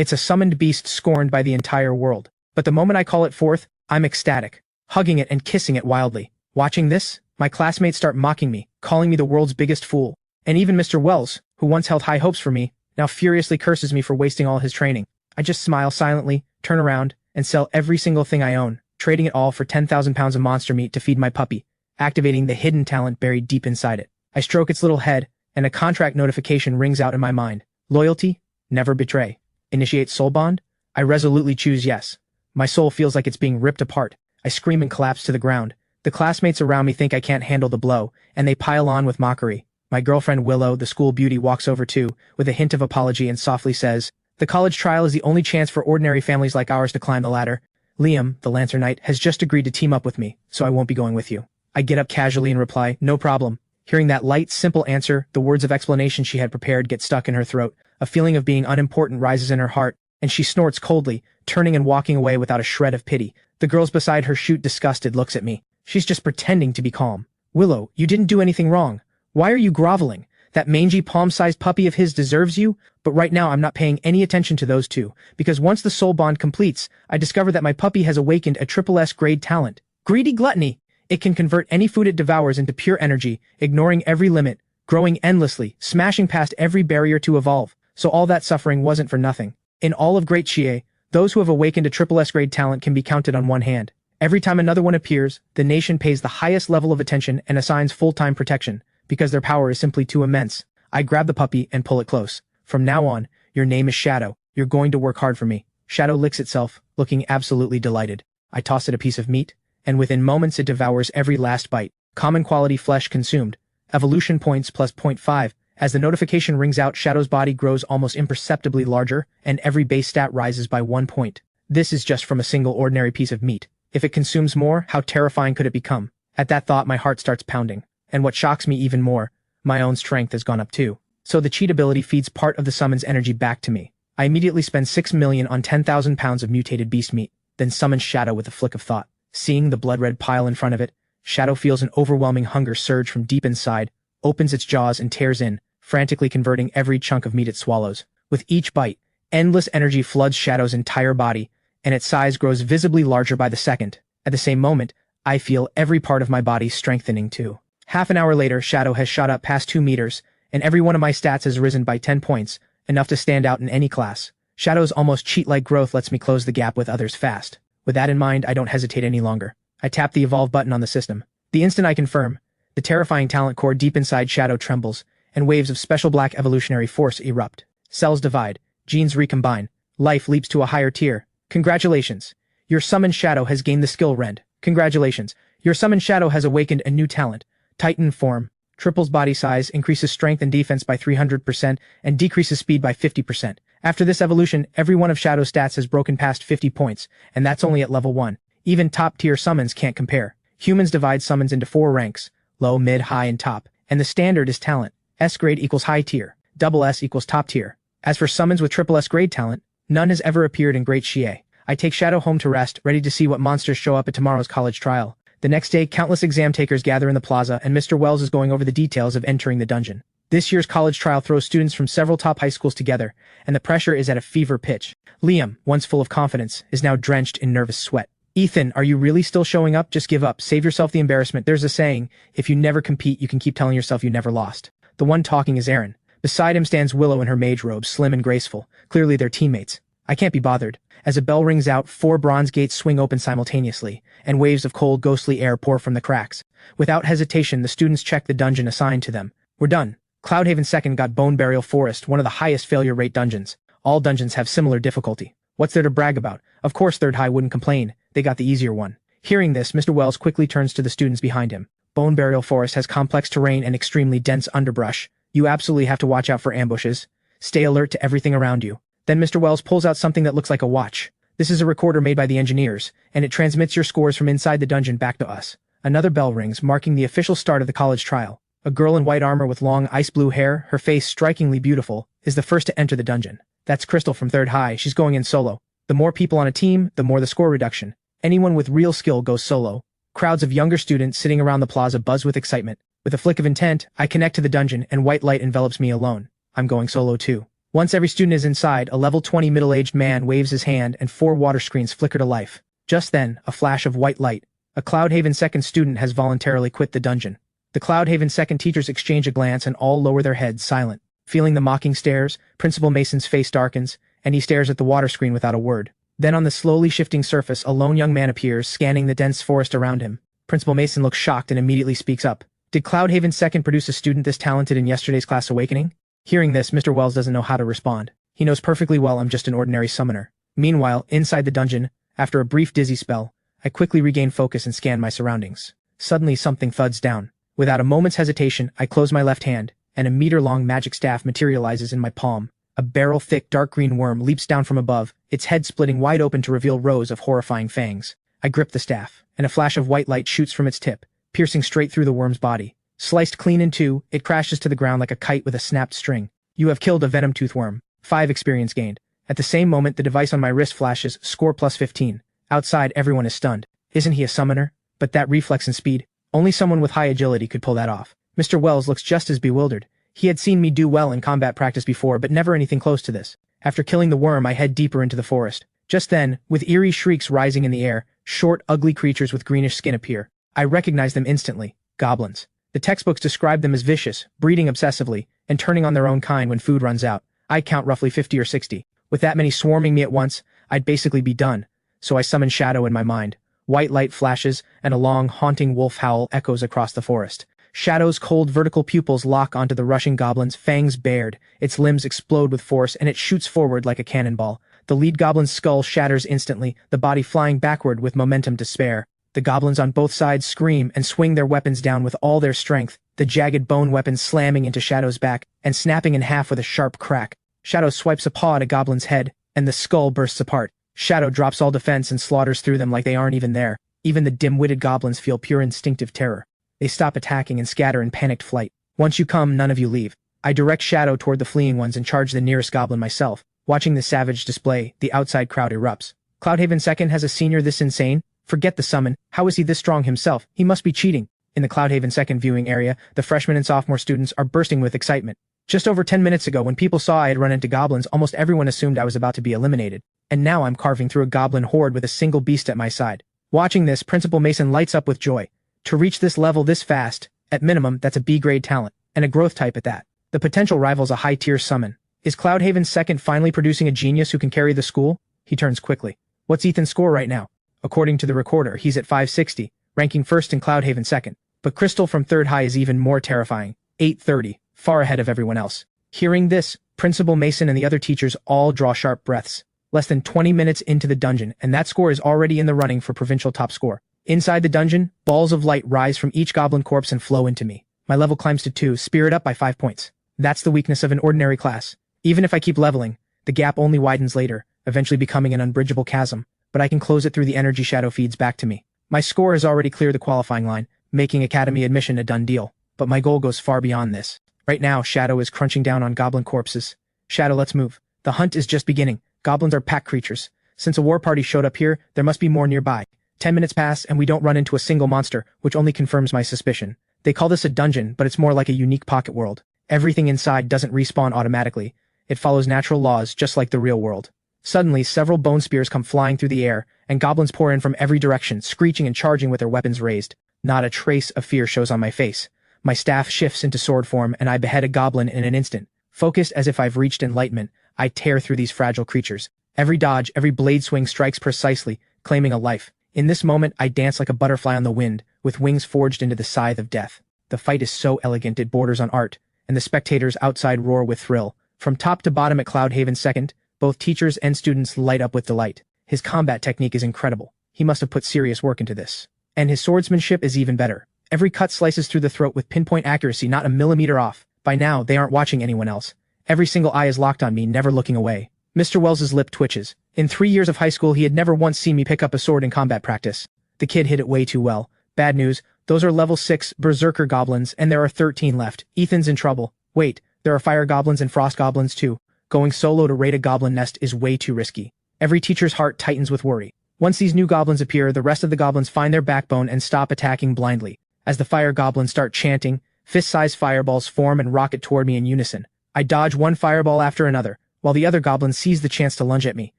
It's a summoned beast scorned by the entire world. But the moment I call it forth, I'm ecstatic, hugging it and kissing it wildly. Watching this, my classmates start mocking me, calling me the world's biggest fool. And even Mr. Wells, who once held high hopes for me, now furiously curses me for wasting all his training. I just smile silently, turn around, and sell every single thing I own, trading it all for 10,000 pounds of monster meat to feed my puppy, activating the hidden talent buried deep inside it. I stroke its little head, and a contract notification rings out in my mind. Loyalty, never betray. Initiate soul bond? I resolutely choose yes. My soul feels like it's being ripped apart. I scream and collapse to the ground. The classmates around me think I can't handle the blow, and they pile on with mockery. My girlfriend Willow, the school beauty, walks over too, with a hint of apology and softly says, "The college trial is the only chance for ordinary families like ours to climb the ladder. Liam, the Lancer Knight, has just agreed to team up with me, so I won't be going with you." I get up casually and reply, "No problem." Hearing that light, simple answer, the words of explanation she had prepared get stuck in her throat. A feeling of being unimportant rises in her heart, and she snorts coldly, turning and walking away without a shred of pity. The girls beside her shoot disgusted looks at me. She's just pretending to be calm. "Willow, you didn't do anything wrong. Why are you groveling? That mangy palm-sized puppy of his deserves you." But right now I'm not paying any attention to those two, because once the soul bond completes, I discover that my puppy has awakened a SSS grade talent. Greedy gluttony. It can convert any food it devours into pure energy, ignoring every limit, growing endlessly, smashing past every barrier to evolve. So all that suffering wasn't for nothing. In all of Great Chie, those who have awakened a SSS grade talent can be counted on one hand. Every time another one appears, the nation pays the highest level of attention and assigns full-time protection, because their power is simply too immense. I grab the puppy and pull it close. "From now on, your name is Shadow. You're going to work hard for me." Shadow licks itself, looking absolutely delighted. I toss it a piece of meat, and within moments it devours every last bite. Common quality flesh consumed. Evolution points plus 0.5. As the notification rings out, Shadow's body grows almost imperceptibly larger, and every base stat rises by 1 point. This is just from a single ordinary piece of meat. If it consumes more, how terrifying could it become? At that thought, my heart starts pounding. And what shocks me even more, my own strength has gone up too. So the cheat ability feeds part of the summon's energy back to me. I immediately spend 6 million on 10,000 pounds of mutated beast meat, then summon Shadow with a flick of thought. Seeing the blood-red pile in front of it, Shadow feels an overwhelming hunger surge from deep inside, opens its jaws and tears in, frantically converting every chunk of meat it swallows. With each bite, endless energy floods Shadow's entire body, and its size grows visibly larger by the second. At the same moment, I feel every part of my body strengthening too. Half an hour later, Shadow has shot up past 2 meters, and every one of my stats has risen by 10 points, enough to stand out in any class. Shadow's almost cheat-like growth lets me close the gap with others fast. With that in mind, I don't hesitate any longer. I tap the Evolve button on the system. The instant I confirm, the terrifying talent core deep inside Shadow trembles, and waves of special black evolutionary force erupt. Cells divide, genes recombine, life leaps to a higher tier. Congratulations! Your summoned Shadow has gained the skill Rend. Congratulations! Your summoned Shadow has awakened a new talent. Titan form. Triples body size, increases strength and defense by 300%, and decreases speed by 50%. After this evolution, every one of Shadow's stats has broken past 50 points, and that's only at level 1. Even top-tier summons can't compare. Humans divide summons into 4 ranks, low, mid, high, and top, and the standard is talent. S grade equals high tier, double S equals top tier. As for summons with triple S grade talent, none has ever appeared in Great Chie. I take Shadow home to rest, ready to see what monsters show up at tomorrow's college trial. The next day, countless exam takers gather in the plaza, and Mr. Wells is going over the details of entering the dungeon. This year's college trial throws students from several top high schools together, and the pressure is at a fever pitch. Liam, once full of confidence, is now drenched in nervous sweat. "Ethan, are you really still showing up? Just give up. Save yourself the embarrassment. There's a saying, if you never compete, you can keep telling yourself you never lost." The one talking is Aaron. Beside him stands Willow in her mage robe, slim and graceful. Clearly they're teammates. I can't be bothered. As a bell rings out, 4 bronze gates swing open simultaneously, and waves of cold, ghostly air pour from the cracks. Without hesitation, the students check the dungeon assigned to them. We're done. Cloudhaven 2nd got Bone Burial Forest, one of the highest failure rate dungeons. All dungeons have similar difficulty. What's there to brag about? Of course Third High wouldn't complain. They got the easier one. Hearing this, Mr. Wells quickly turns to the students behind him. Bone Burial Forest has complex terrain and extremely dense underbrush. You absolutely have to watch out for ambushes. Stay alert to everything around you. Then Mr. Wells pulls out something that looks like a watch. This is a recorder made by the engineers, and it transmits your scores from inside the dungeon back to us. Another bell rings, marking the official start of the college trial. A girl in white armor with long ice blue hair, her face strikingly beautiful, is the first to enter the dungeon. That's Crystal from Third High. She's going in solo. The more people on a team, the more the score reduction. Anyone with real skill goes solo. Crowds of younger students sitting around the plaza buzz with excitement. With a flick of intent, I connect to the dungeon and white light envelops me alone. I'm going solo too. Once every student is inside, a level 20 middle-aged man waves his hand and 4 water screens flicker to life. Just then, a flash of white light. A Cloudhaven second student has voluntarily quit the dungeon. The Cloudhaven second teachers exchange a glance and all lower their heads, silent. Feeling the mocking stares, Principal Mason's face darkens, and he stares at the water screen without a word. Then on the slowly shifting surface, a lone young man appears, scanning the dense forest around him. Principal Mason looks shocked and immediately speaks up. Did Cloudhaven second produce a student this talented in yesterday's class Awakening? Hearing this, Mr. Wells doesn't know how to respond. He knows perfectly well I'm just an ordinary summoner. Meanwhile, inside the dungeon, after a brief dizzy spell, I quickly regain focus and scan my surroundings. Suddenly something thuds down. Without a moment's hesitation, I close my left hand, and a meter-long magic staff materializes in my palm. A barrel-thick dark green worm leaps down from above, its head splitting wide open to reveal rows of horrifying fangs. I grip the staff, and a flash of white light shoots from its tip, piercing straight through the worm's body. Sliced clean in two, it crashes to the ground like a kite with a snapped string. You have killed a venom tooth worm. 5 experience gained. At the same moment, the device on my wrist flashes, score plus 15. Outside, everyone is stunned. Isn't he a summoner? But that reflex and speed, only someone with high agility could pull that off. Mr. Wells looks just as bewildered. He had seen me do well in combat practice before, but never anything close to this. After killing the worm, I head deeper into the forest. Just then, with eerie shrieks rising in the air, short, ugly creatures with greenish skin appear. I recognize them instantly. Goblins. The textbooks describe them as vicious, breeding obsessively, and turning on their own kind when food runs out. I count roughly 50 or 60. With that many swarming me at once, I'd basically be done. So I summon Shadow in my mind. White light flashes, and a long, haunting wolf howl echoes across the forest. Shadow's cold vertical pupils lock onto the rushing goblins, fangs bared. Its limbs explode with force, and it shoots forward like a cannonball. The lead goblin's skull shatters instantly, the body flying backward with momentum to spare. The goblins on both sides scream and swing their weapons down with all their strength, the jagged bone weapons slamming into Shadow's back and snapping in half with a sharp crack. Shadow swipes a paw at a goblin's head, and the skull bursts apart. Shadow drops all defense and slaughters through them like they aren't even there. Even the dim-witted goblins feel pure instinctive terror. They stop attacking and scatter in panicked flight. Once you come, none of you leave. I direct Shadow toward the fleeing ones and charge the nearest goblin myself. Watching the savage display, the outside crowd erupts. Cloudhaven second has a senior this insane? Forget the summon. How is he this strong himself? He must be cheating. In the Cloudhaven second viewing area, the freshman and sophomore students are bursting with excitement. Just over 10 minutes ago, when people saw I had run into goblins, almost everyone assumed I was about to be eliminated. And now I'm carving through a goblin horde with a single beast at my side. Watching this, Principal Mason lights up with joy. To reach this level this fast, at minimum, that's a B-grade talent, and a growth type at that. The potential rivals a high-tier summon. Is Cloudhaven second finally producing a genius who can carry the school? He turns quickly. What's Ethan's score right now? According to the recorder, he's at 560, ranking first in Cloudhaven second. But Crystal from third high is even more terrifying, 830, far ahead of everyone else. Hearing this, Principal Mason and the other teachers all draw sharp breaths. Less than 20 minutes into the dungeon, and that score is already in the running for provincial top score. Inside the dungeon, balls of light rise from each goblin corpse and flow into me. My level climbs to 2, spirit up by 5 points. That's the weakness of an ordinary class. Even if I keep leveling, the gap only widens later, eventually becoming an unbridgeable chasm. But I can close it through the energy Shadow feeds back to me. My score has already cleared the qualifying line, making academy admission a done deal. But my goal goes far beyond this. Right now, Shadow is crunching down on goblin corpses. Shadow, let's move. The hunt is just beginning. Goblins are pack creatures. Since a war party showed up here, there must be more nearby. 10 minutes pass and we don't run into a single monster, which only confirms my suspicion. They call this a dungeon, but it's more like a unique pocket world. Everything inside doesn't respawn automatically. It follows natural laws, just like the real world. Suddenly, several bone spears come flying through the air, and goblins pour in from every direction, screeching and charging with their weapons raised. Not a trace of fear shows on my face. My staff shifts into sword form, and I behead a goblin in an instant. Focused as if I've reached enlightenment, I tear through these fragile creatures. Every dodge, every blade swing strikes precisely, claiming a life. In this moment, I dance like a butterfly on the wind, with wings forged into the scythe of death. The fight is so elegant it borders on art, and the spectators outside roar with thrill. From top to bottom at Cloudhaven second, both teachers and students light up with delight. His combat technique is incredible. He must have put serious work into this. And his swordsmanship is even better. Every cut slices through the throat with pinpoint accuracy, not a millimeter off. By now, they aren't watching anyone else. Every single eye is locked on me, never looking away. Mr. Wells's lip twitches. In 3 years of high school, he had never once seen me pick up a sword in combat practice. The kid hit it way too well. Bad news, those are level 6 berserker goblins, and there are 13 left. Ethan's in trouble. Wait, there are fire goblins and frost goblins too. Going solo to raid a goblin nest is way too risky. Every teacher's heart tightens with worry. Once these new goblins appear, the rest of the goblins find their backbone and stop attacking blindly. As the fire goblins start chanting, fist-sized fireballs form and rocket toward me in unison. I dodge one fireball after another, while the other goblin sees the chance to lunge at me.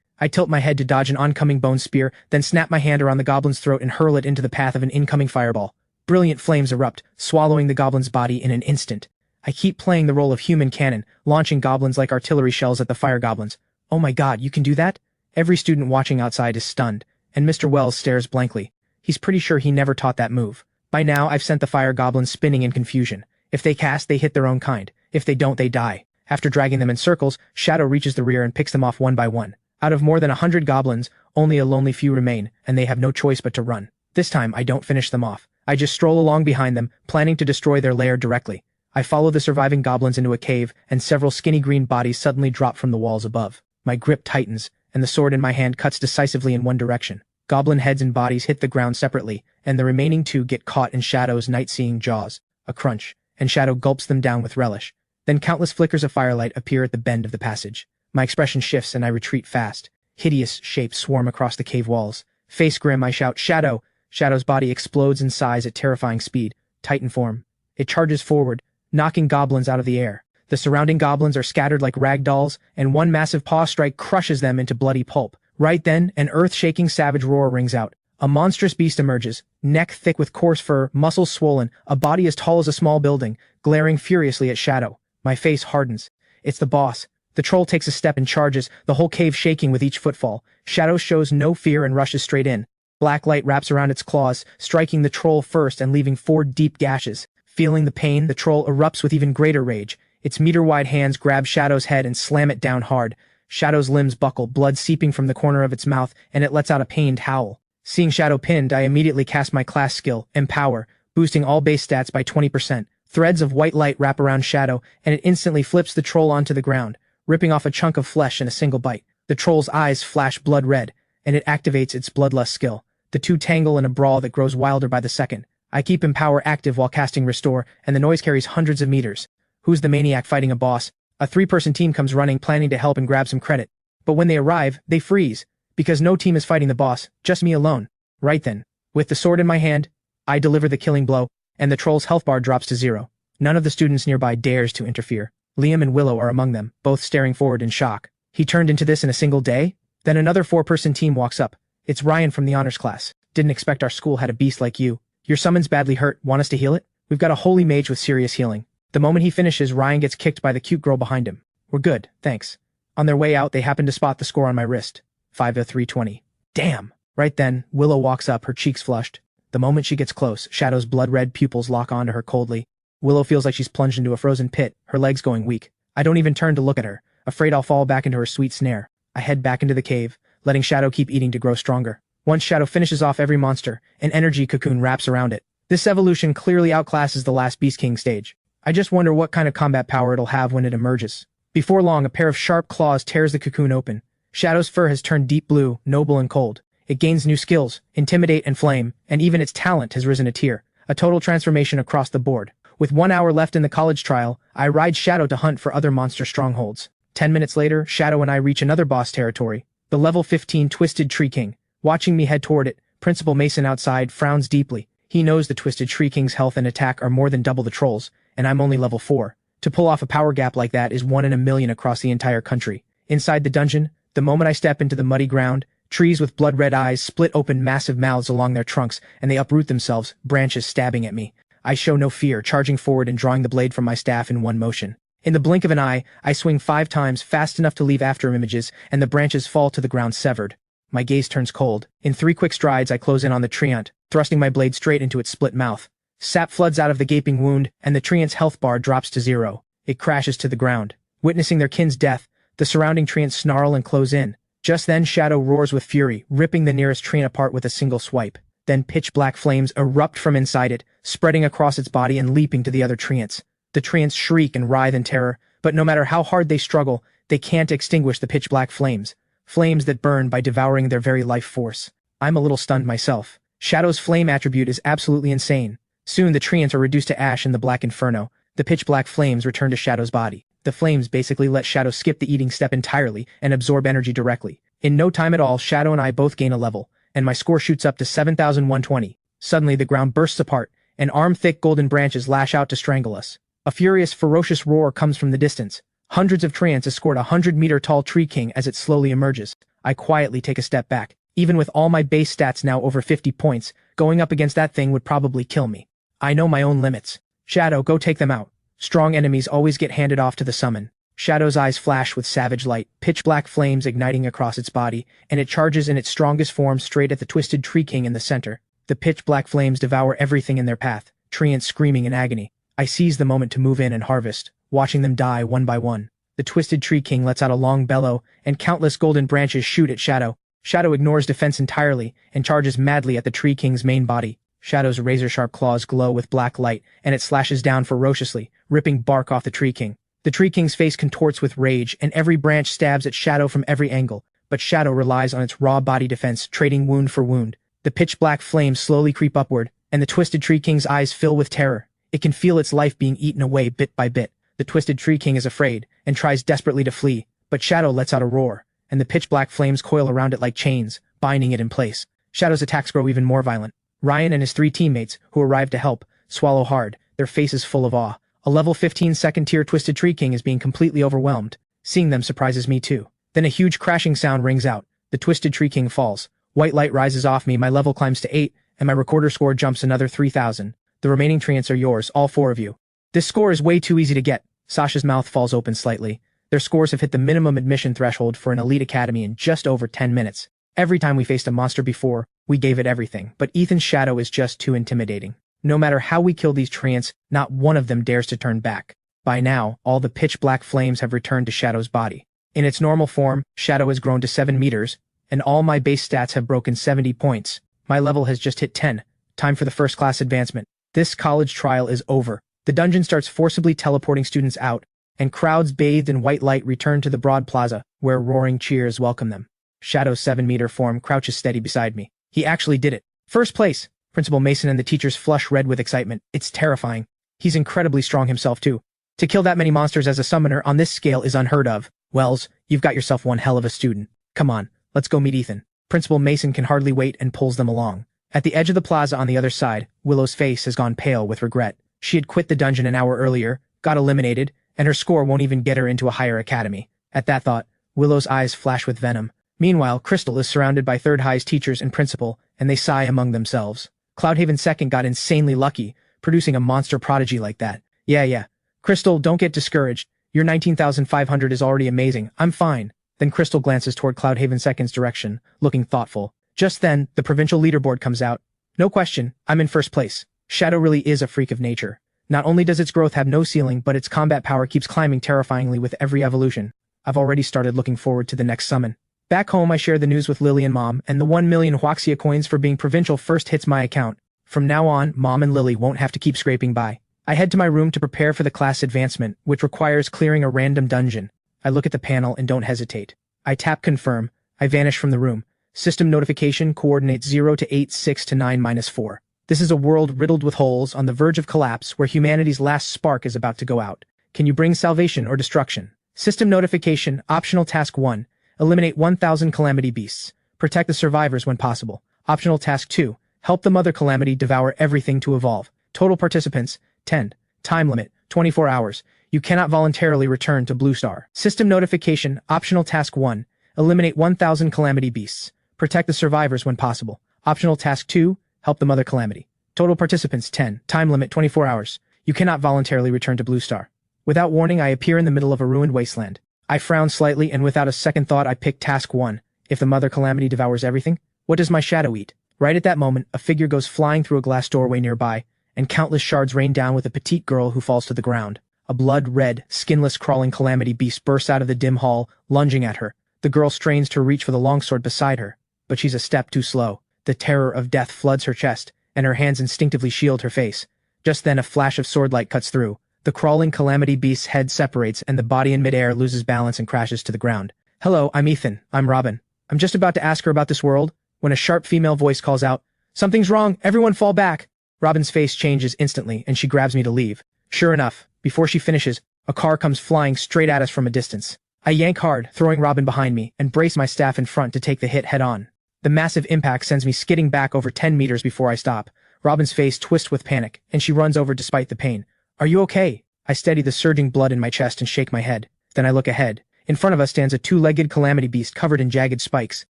I tilt my head to dodge an oncoming bone spear, then snap my hand around the goblin's throat and hurl it into the path of an incoming fireball. Brilliant flames erupt, swallowing the goblin's body in an instant. I keep playing the role of human cannon, launching goblins like artillery shells at the fire goblins. Oh my god, you can do that? Every student watching outside is stunned, and Mr. Wells stares blankly. He's pretty sure he never taught that move. By now, I've sent the fire goblins spinning in confusion. If they cast, they hit their own kind. If they don't, they die. After dragging them in circles, Shadow reaches the rear and picks them off one by one. Out of more than 100 goblins, only a lonely few remain, and they have no choice but to run. This time, I don't finish them off. I just stroll along behind them, planning to destroy their lair directly. I follow the surviving goblins into a cave, and several skinny green bodies suddenly drop from the walls above. My grip tightens, and the sword in my hand cuts decisively in one direction. Goblin heads and bodies hit the ground separately, and the remaining two get caught in Shadow's night-seeing jaws. A crunch, and Shadow gulps them down with relish. Then countless flickers of firelight appear at the bend of the passage. My expression shifts and I retreat fast. Hideous shapes swarm across the cave walls. Face grim, I shout, "Shadow!" Shadow's body explodes in size at terrifying speed. Titan form. It charges forward, knocking goblins out of the air. The surrounding goblins are scattered like rag dolls, and one massive paw strike crushes them into bloody pulp. Right then, an earth-shaking savage roar rings out. A monstrous beast emerges, neck thick with coarse fur, muscles swollen, a body as tall as a small building, glaring furiously at Shadow. My face hardens. It's the boss. The troll takes a step and charges, the whole cave shaking with each footfall. Shadow shows no fear and rushes straight in. Black light wraps around its claws, striking the troll first and leaving 4 deep gashes. Feeling the pain, the troll erupts with even greater rage. Its meter-wide hands grab Shadow's head and slam it down hard. Shadow's limbs buckle, blood seeping from the corner of its mouth, and it lets out a pained howl. Seeing Shadow pinned, I immediately cast my class skill, Empower, boosting all base stats by 20%. Threads of white light wrap around Shadow, and it instantly flips the troll onto the ground, ripping off a chunk of flesh in a single bite. The troll's eyes flash blood red, and it activates its bloodlust skill. The two tangle in a brawl that grows wilder by the second. I keep Empower active while casting Restore, and the noise carries hundreds of meters. Who's the maniac fighting a boss? A 3-person team comes running, planning to help and grab some credit. But when they arrive, they freeze, because no team is fighting the boss, just me alone. Right then, with the sword in my hand, I deliver the killing blow, and the troll's health bar drops to 0. None of the students nearby dares to interfere. Liam and Willow are among them, both staring forward in shock. He turned into this in a single day? Then another 4-person team walks up. It's Ryan from the honors class. Didn't expect our school had a beast like you. Your summon's badly hurt, want us to heal it? We've got a holy mage with serious healing. The moment he finishes, Ryan gets kicked by the cute girl behind him. We're good, thanks. On their way out, they happen to spot the score on my wrist. 5-3-20. Damn! Right then, Willow walks up, her cheeks flushed. The moment she gets close, Shadow's blood-red pupils lock onto her coldly. Willow feels like she's plunged into a frozen pit, her legs going weak. I don't even turn to look at her, afraid I'll fall back into her sweet snare. I head back into the cave, letting Shadow keep eating to grow stronger. Once Shadow finishes off every monster, an energy cocoon wraps around it. This evolution clearly outclasses the last Beast King stage. I just wonder what kind of combat power it'll have when it emerges. Before long, a pair of sharp claws tears the cocoon open. Shadow's fur has turned deep blue, noble and cold. It gains new skills, Intimidate and Flame, and even its talent has risen a tier. A total transformation across the board. With 1 hour left in the college trial, I ride Shadow to hunt for other monster strongholds. 10 minutes later, Shadow and I reach another boss territory, the level 15 Twisted Tree King. Watching me head toward it, Principal Mason outside frowns deeply. He knows the Twisted Tree King's health and attack are more than double the troll's, and I'm only level 4. To pull off a power gap like that is 1 in a million across the entire country. Inside the dungeon, the moment I step into the muddy ground, trees with blood-red eyes split open massive mouths along their trunks, and they uproot themselves, branches stabbing at me. I show no fear, charging forward and drawing the blade from my staff in one motion. In the blink of an eye, I swing 5 times, fast enough to leave after images, and the branches fall to the ground severed. My gaze turns cold. In 3 quick strides, I close in on the treant, thrusting my blade straight into its split mouth. Sap floods out of the gaping wound, and the treant's health bar drops to 0. It crashes to the ground. Witnessing their kin's death, the surrounding treants snarl and close in. Just then, Shadow roars with fury, ripping the nearest treant apart with a single swipe. Then pitch-black flames erupt from inside it, spreading across its body and leaping to the other treants. The treants shriek and writhe in terror, but no matter how hard they struggle, they can't extinguish the pitch-black flames. Flames that burn by devouring their very life force. I'm a little stunned myself. Shadow's flame attribute is absolutely insane. Soon the treants are reduced to ash in the black inferno. The pitch-black flames return to Shadow's body. The flames basically let Shadow skip the eating step entirely and absorb energy directly. In no time at all, Shadow and I both gain a level, and my score shoots up to 7,120. Suddenly the ground bursts apart, and arm-thick golden branches lash out to strangle us. A furious, ferocious roar comes from the distance. Hundreds of treants escort a 100-meter-tall tree king as it slowly emerges. I quietly take a step back. Even with all my base stats now over 50 points, going up against that thing would probably kill me. I know my own limits. Shadow, go take them out. Strong enemies always get handed off to the summon. Shadow's eyes flash with savage light, pitch-black flames igniting across its body, and it charges in its strongest form straight at the twisted tree king in the center. The pitch-black flames devour everything in their path, treants screaming in agony. I seize the moment to move in and harvest, watching them die one by one. The twisted tree king lets out a long bellow, and countless golden branches shoot at Shadow. Shadow ignores defense entirely and charges madly at the tree king's main body. Shadow's razor-sharp claws glow with black light, and it slashes down ferociously, ripping bark off the tree king. The tree king's face contorts with rage, and every branch stabs at Shadow from every angle, but Shadow relies on its raw body defense, trading wound for wound. The pitch-black flames slowly creep upward, and the twisted tree king's eyes fill with terror. It can feel its life being eaten away bit by bit. The twisted tree king is afraid, and tries desperately to flee, but Shadow lets out a roar, and the pitch-black flames coil around it like chains, binding it in place. Shadow's attacks grow even more violent. Ryan and his 3 teammates, who arrive to help, swallow hard, their faces full of awe. A level 15 second-tier twisted tree king is being completely overwhelmed. Seeing them surprises me too. Then a huge crashing sound rings out. The twisted tree king falls. White light rises off me, my level climbs to 8, and my recorder score jumps another 3,000. The remaining treants are yours, all 4 of you. This score is way too easy to get. Sasha's mouth falls open slightly. Their scores have hit the minimum admission threshold for an elite academy in just over 10 minutes. Every time we faced a monster before, we gave it everything, but Ethan's Shadow is just too intimidating. No matter how we kill these treants, not one of them dares to turn back. By now, all the pitch-black flames have returned to Shadow's body. In its normal form, Shadow has grown to 7 meters, and all my base stats have broken 70 points. My level has just hit 10. Time for the first class advancement. This college trial is over. The dungeon starts forcibly teleporting students out, and crowds bathed in white light return to the broad plaza, where roaring cheers welcome them. Shadow's 7-meter form crouches steady beside me. He actually did it. First place! Principal Mason and the teachers flush red with excitement. It's terrifying. He's incredibly strong himself too. To kill that many monsters as a summoner on this scale is unheard of. Wells, you've got yourself one hell of a student. Come on, let's go meet Ethan. Principal Mason can hardly wait and pulls them along. At the edge of the plaza on the other side, Willow's face has gone pale with regret. She had quit the dungeon an hour earlier, got eliminated, and her score won't even get her into a higher academy. At that thought, Willow's eyes flash with venom. Meanwhile, Crystal is surrounded by Third High's teachers and principal, and they sigh among themselves. Cloudhaven Second got insanely lucky, producing a monster prodigy like that. Yeah. Crystal, don't get discouraged. Your 19,500 is already amazing. I'm fine. Then Crystal glances toward Cloudhaven Second's direction, looking thoughtful. Just then, the provincial leaderboard comes out. No question, I'm in first place. Shadow really is a freak of nature. Not only does its growth have no ceiling, but its combat power keeps climbing terrifyingly with every evolution. I've already started looking forward to the next summon. Back home, I share the news with Lily and Mom, and the 1 million Huaxia coins for being provincial first hits my account. From now on, Mom and Lily won't have to keep scraping by. I head to my room to prepare for the class advancement, which requires clearing a random dungeon. I look at the panel and don't hesitate. I tap confirm. I vanish from the room. System notification, coordinates 0 to 8, 6 to 9-4. This is a world riddled with holes on the verge of collapse where humanity's last spark is about to go out. Can you bring salvation or destruction? System notification, optional task 1. Eliminate 1,000 calamity beasts. Protect the survivors when possible. Optional task 2. Help the mother calamity devour everything to evolve. Total participants, 10. Time limit, 24 hours. You cannot voluntarily return to Blue Star. System notification, optional task 1. Eliminate 1,000 calamity beasts. Protect the survivors when possible. Optional task 2. Help the mother calamity. Total participants, 10. Time limit, 24 hours. You cannot voluntarily return to Blue Star. Without warning, I appear in the middle of a ruined wasteland. I frown slightly, and without a second thought, I pick task 1. If the mother calamity devours everything, what does my shadow eat? Right at that moment, a figure goes flying through a glass doorway nearby, and countless shards rain down with a petite girl who falls to the ground. A blood-red, skinless crawling calamity beast bursts out of the dim hall, lunging at her. The girl strains to reach for the longsword beside her, but she's a step too slow. The terror of death floods her chest, and her hands instinctively shield her face. Just then a flash of swordlight cuts through. The crawling calamity beast's head separates, and the body in midair loses balance and crashes to the ground. Hello, I'm Ethan. I'm Robin. I'm just about to ask her about this world, when a sharp female voice calls out, "Something's wrong, everyone fall back!" Robin's face changes instantly, and she grabs me to leave. Sure enough, before she finishes, a car comes flying straight at us from a distance. I yank hard, throwing Robin behind me, and brace my staff in front to take the hit head-on. The massive impact sends me skidding back over 10 meters before I stop. Robin's face twists with panic, and she runs over despite the pain. "Are you okay?" I steady the surging blood in my chest and shake my head. Then I look ahead. In front of us stands a two-legged calamity beast covered in jagged spikes.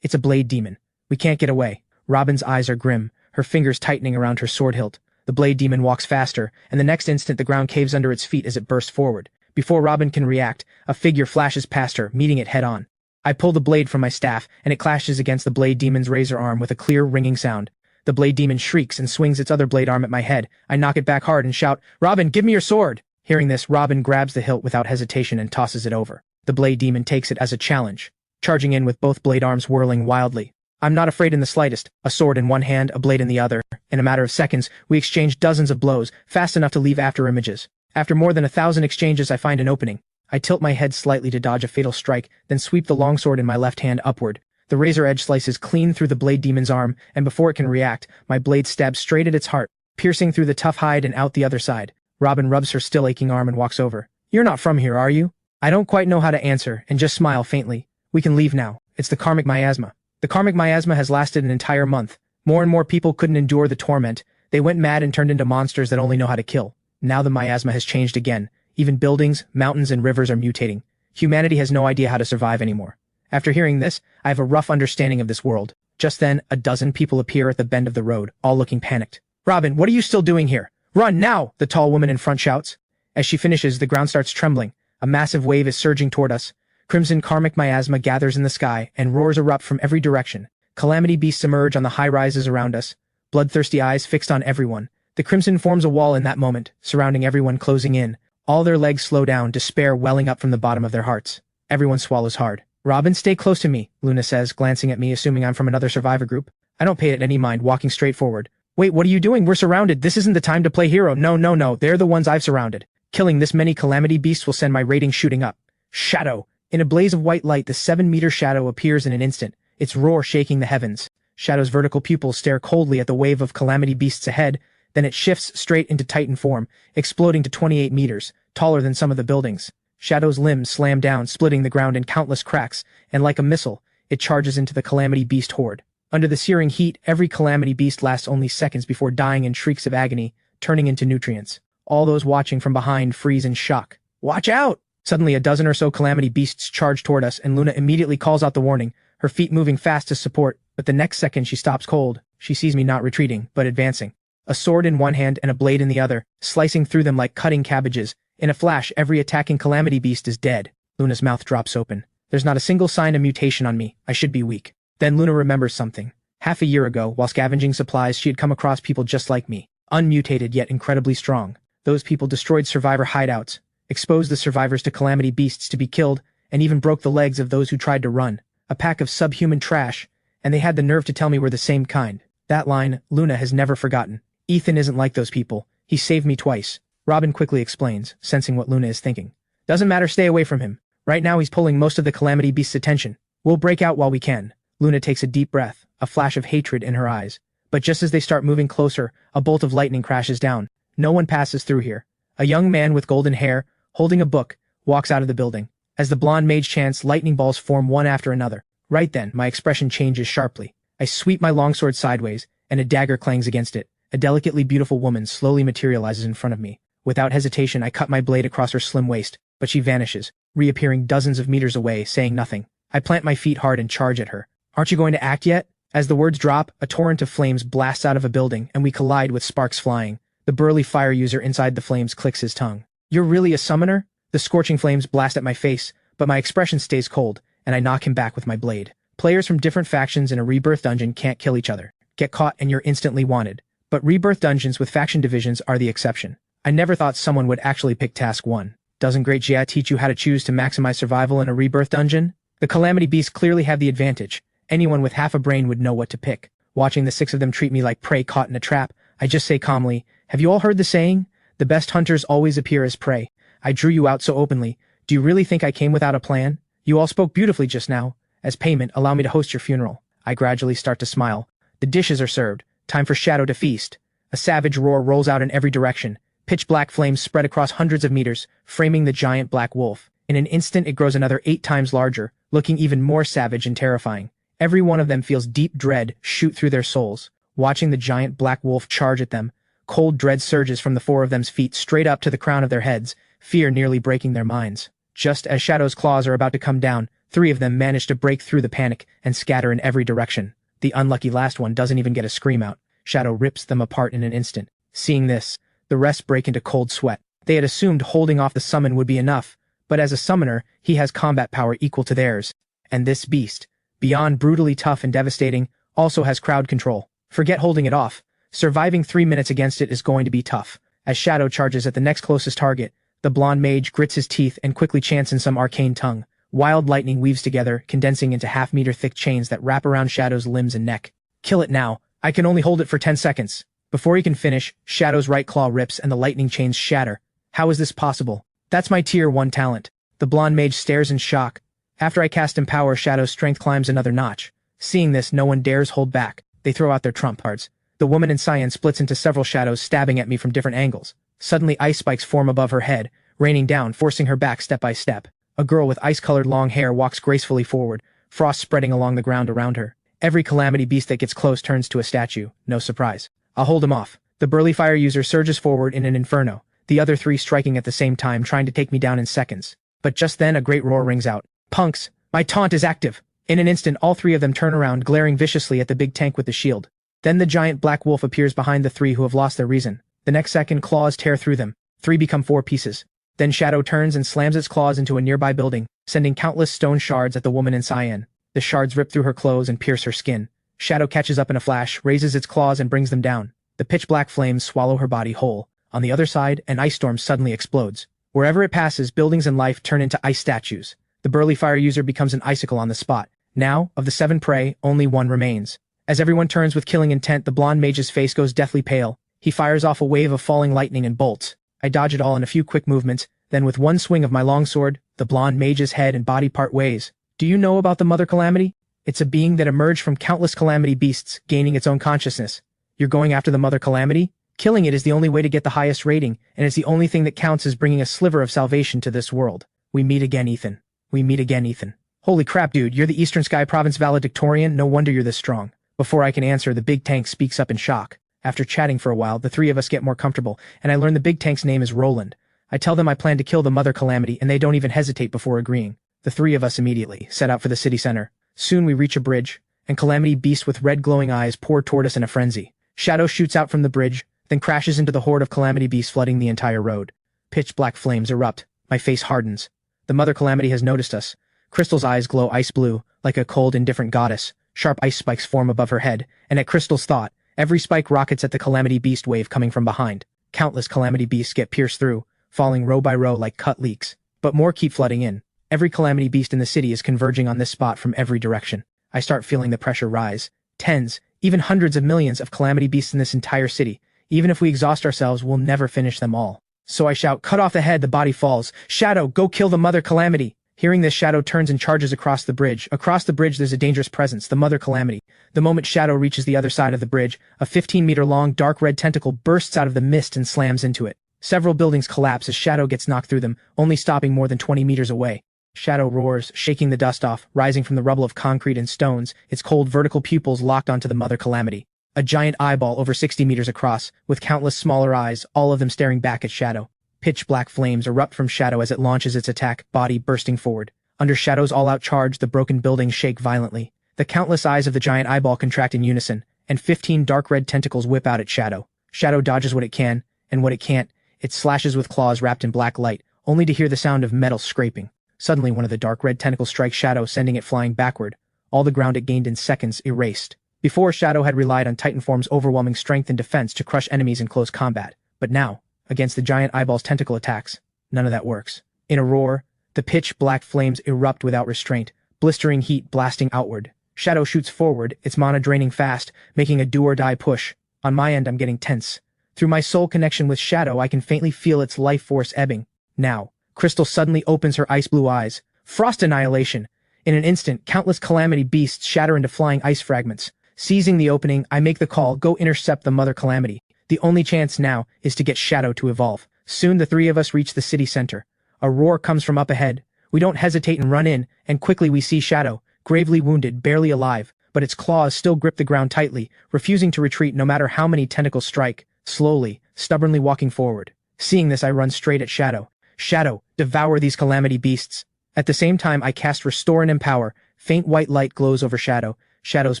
It's a blade demon. We can't get away. Robin's eyes are grim, her fingers tightening around her sword hilt. The blade demon walks faster, and the next instant the ground caves under its feet as it bursts forward. Before Robin can react, a figure flashes past her, meeting it head-on. I pull the blade from my staff, and it clashes against the blade demon's razor arm with a clear, ringing sound. The blade demon shrieks and swings its other blade arm at my head. I knock it back hard and shout, "Robin, give me your sword!" Hearing this, Robin grabs the hilt without hesitation and tosses it over. The blade demon takes it as a challenge, charging in with both blade arms whirling wildly. I'm not afraid in the slightest, a sword in one hand, a blade in the other. In a matter of seconds, we exchange dozens of blows, fast enough to leave after images. After more than 1,000 exchanges, I find an opening. I tilt my head slightly to dodge a fatal strike, then sweep the longsword in my left hand upward. The razor edge slices clean through the blade demon's arm, and before it can react, my blade stabs straight at its heart, piercing through the tough hide and out the other side. Robin rubs her still aching arm and walks over. "You're not from here, are you?" I don't quite know how to answer, and just smile faintly. "We can leave now. It's the karmic miasma." The karmic miasma has lasted an entire month. More and more people couldn't endure the torment. They went mad and turned into monsters that only know how to kill. Now the miasma has changed again. Even buildings, mountains, and rivers are mutating. Humanity has no idea how to survive anymore. After hearing this, I have a rough understanding of this world. Just then, a dozen people appear at the bend of the road, all looking panicked. "Robin, what are you still doing here? Run now!" the tall woman in front shouts. As she finishes, the ground starts trembling. A massive wave is surging toward us. Crimson karmic miasma gathers in the sky, and roars erupt from every direction. Calamity beasts emerge on the high rises around us, bloodthirsty eyes fixed on everyone. The crimson forms a wall in that moment, surrounding everyone, closing in. All their legs slow down, despair welling up from the bottom of their hearts. Everyone swallows hard. "Robin, stay close to me," Luna says, glancing at me, assuming I'm from another survivor group. I don't pay it any mind, walking straight forward. "Wait, what are you doing? We're surrounded. This isn't the time to play hero." No. They're the ones I've surrounded. Killing this many calamity beasts will send my rating shooting up. Shadow. In a blaze of white light, the 7-meter shadow appears in an instant, its roar shaking the heavens. Shadow's vertical pupils stare coldly at the wave of calamity beasts ahead, then it shifts straight into Titan form, exploding to 28 meters, taller than some of the buildings. Shadow's limbs slam down, splitting the ground in countless cracks, and like a missile, it charges into the calamity beast horde. Under the searing heat, every calamity beast lasts only seconds before dying in shrieks of agony, turning into nutrients. All those watching from behind freeze in shock. "Watch out!" Suddenly, a dozen or so calamity beasts charge toward us, and Luna immediately calls out the warning, her feet moving fast to support, but the next second she stops cold. She sees me not retreating, but advancing. A sword in one hand and a blade in the other, slicing through them like cutting cabbages. In a flash, every attacking calamity beast is dead. Luna's mouth drops open. There's not a single sign of mutation on me. I should be weak. Then Luna remembers something. Half a year ago, while scavenging supplies, she had come across people just like me, unmutated yet incredibly strong. Those people destroyed survivor hideouts, exposed the survivors to calamity beasts to be killed, and even broke the legs of those who tried to run. A pack of subhuman trash, and they had the nerve to tell me we're the same kind. That line, Luna has never forgotten. Ethan isn't like those people. He saved me twice. Robin quickly explains, sensing what Luna is thinking. "Doesn't matter, stay away from him. Right now he's pulling most of the calamity beast's attention. We'll break out while we can." Luna takes a deep breath, a flash of hatred in her eyes. But just as they start moving closer, a bolt of lightning crashes down. No one passes through here. A young man with golden hair, holding a book, walks out of the building. As the blonde mage chants, lightning balls form one after another. Right then, my expression changes sharply. I sweep my longsword sideways, and a dagger clangs against it. A delicately beautiful woman slowly materializes in front of me. Without hesitation, I cut my blade across her slim waist, but she vanishes, reappearing dozens of meters away, saying nothing. I plant my feet hard and charge at her. "Aren't you going to act yet?" As the words drop, a torrent of flames blasts out of a building, and we collide with sparks flying. The burly fire user inside the flames clicks his tongue. "You're really a summoner?" The scorching flames blast at my face, but my expression stays cold, and I knock him back with my blade. Players from different factions in a rebirth dungeon can't kill each other. Get caught and you're instantly wanted. But rebirth dungeons with faction divisions are the exception. I never thought someone would actually pick task 1. Doesn't Great Jia teach you how to choose to maximize survival in a rebirth dungeon? The calamity beasts clearly have the advantage. Anyone with half a brain would know what to pick. Watching the 6 of them treat me like prey caught in a trap, I just say calmly, "Have you all heard the saying? The best hunters always appear as prey. I drew you out so openly. Do you really think I came without a plan? You all spoke beautifully just now. As payment, allow me to host your funeral." I gradually start to smile. The dishes are served. Time for Shadow to feast. A savage roar rolls out in every direction. Pitch black flames spread across hundreds of meters, framing the giant black wolf. In an instant, it grows another 8 times larger, looking even more savage and terrifying. Every one of them feels deep dread shoot through their souls. Watching the giant black wolf charge at them, cold dread surges from the 4 of them's feet straight up to the crown of their heads, fear nearly breaking their minds. Just as Shadow's claws are about to come down, 3 of them manage to break through the panic and scatter in every direction. The unlucky last one doesn't even get a scream out. Shadow rips them apart in an instant. Seeing this, the rest break into cold sweat. They had assumed holding off the summon would be enough, but as a summoner, he has combat power equal to theirs. And this beast, beyond brutally tough and devastating, also has crowd control. Forget holding it off. Surviving 3 minutes against it is going to be tough. As Shadow charges at the next closest target, the blonde mage grits his teeth and quickly chants in some arcane tongue. Wild lightning weaves together, condensing into half-meter thick chains that wrap around Shadow's limbs and neck. Kill it now. I can only hold it for 10 seconds. Before he can finish, Shadow's right claw rips and the lightning chains shatter. How is this possible? That's my tier 1 talent. The blonde mage stares in shock. After I cast Empower, Shadow's strength climbs another notch. Seeing this, no one dares hold back. They throw out their trump cards. The woman in cyan splits into several shadows, stabbing at me from different angles. Suddenly, ice spikes form above her head, raining down, forcing her back step by step. A girl with ice-colored long hair walks gracefully forward, frost spreading along the ground around her. Every calamity beast that gets close turns to a statue. No surprise. I'll hold him off. The burly fire user surges forward in an inferno, the other 3 striking at the same time, trying to take me down in seconds. But just then a great roar rings out. Punks! My taunt is active! In an instant, all 3 of them turn around, glaring viciously at the big tank with the shield. Then the giant black wolf appears behind the 3 who have lost their reason. The next second, claws tear through them. 3 become 4 pieces. Then Shadow turns and slams its claws into a nearby building, sending countless stone shards at the woman in cyan. The shards rip through her clothes and pierce her skin. Shadow catches up in a flash, raises its claws and brings them down. The pitch-black flames swallow her body whole. On the other side, an ice storm suddenly explodes. Wherever it passes, buildings and life turn into ice statues. The burly fire user becomes an icicle on the spot. Now, of the 7 prey, only 1 remains. As everyone turns with killing intent, the blonde mage's face goes deathly pale. He fires off a wave of falling lightning and bolts. I dodge it all in a few quick movements, then with one swing of my longsword, the blonde mage's head and body part ways. Do you know about the Mother Calamity? It's a being that emerged from countless calamity beasts, gaining its own consciousness. You're going after the Mother Calamity? Killing it is the only way to get the highest rating, and it's the only thing that counts as bringing a sliver of salvation to this world. We meet again, Ethan. We meet again, Ethan. Holy crap, dude, you're the Eastern Sky Province valedictorian? No wonder you're this strong. Before I can answer, the big tank speaks up in shock. After chatting for a while, the 3 of us get more comfortable, and I learn the big tank's name is Roland. I tell them I plan to kill the Mother Calamity, and they don't even hesitate before agreeing. The 3 of us immediately set out for the city center. Soon we reach a bridge, and calamity beasts with red glowing eyes pour toward us in a frenzy. Shadow shoots out from the bridge, then crashes into the horde of calamity beasts flooding the entire road. Pitch black flames erupt. My face hardens. The Mother Calamity has noticed us. Crystal's eyes glow ice blue, like a cold, indifferent goddess. Sharp ice spikes form above her head, and at Crystal's thought, every spike rockets at the calamity beast wave coming from behind. Countless calamity beasts get pierced through, falling row by row like cut leaks. But more keep flooding in. Every calamity beast in the city is converging on this spot from every direction. I start feeling the pressure rise. Tens, even hundreds of millions of calamity beasts in this entire city. Even if we exhaust ourselves, we'll never finish them all. So I shout, cut off the head, the body falls. Shadow, go kill the Mother Calamity. Hearing this, Shadow turns and charges across the bridge. Across the bridge there's a dangerous presence, the Mother Calamity. The moment Shadow reaches the other side of the bridge, a 15-meter-long dark red tentacle bursts out of the mist and slams into it. Several buildings collapse as Shadow gets knocked through them, only stopping more than 20 meters away. Shadow roars, shaking the dust off, rising from the rubble of concrete and stones, its cold vertical pupils locked onto the Mother Calamity. A giant eyeball over 60 meters across, with countless smaller eyes, all of them staring back at Shadow. Pitch black flames erupt from Shadow as it launches its attack, body bursting forward. Under Shadow's all-out charge, the broken buildings shake violently. The countless eyes of the giant eyeball contract in unison, and 15 dark red tentacles whip out at Shadow. Shadow dodges what it can, and what it can't, it slashes with claws wrapped in black light, only to hear the sound of metal scraping. Suddenly, one of the dark red tentacles strikes Shadow, sending it flying backward. All the ground it gained in seconds erased. Before, Shadow had relied on Titanform's overwhelming strength and defense to crush enemies in close combat. But now, against the giant eyeball's tentacle attacks, none of that works. In a roar, the pitch black flames erupt without restraint, blistering heat blasting outward. Shadow shoots forward, its mana draining fast, making a do-or-die push. On my end, I'm getting tense. Through my soul connection with Shadow, I can faintly feel its life force ebbing. Now, Crystal suddenly opens her ice-blue eyes. Frost annihilation! In an instant, countless calamity beasts shatter into flying ice fragments. Seizing the opening, I make the call, go intercept the Mother Calamity. The only chance now is to get Shadow to evolve. Soon the 3 of us reach the city center. A roar comes from up ahead. We don't hesitate and run in, and quickly we see Shadow, gravely wounded, barely alive, but its claws still grip the ground tightly, refusing to retreat no matter how many tentacles strike, slowly, stubbornly walking forward. Seeing this, I run straight at Shadow. Shadow, devour these calamity beasts. At the same time I cast Restore and Empower. Faint white light glows over Shadow. Shadow's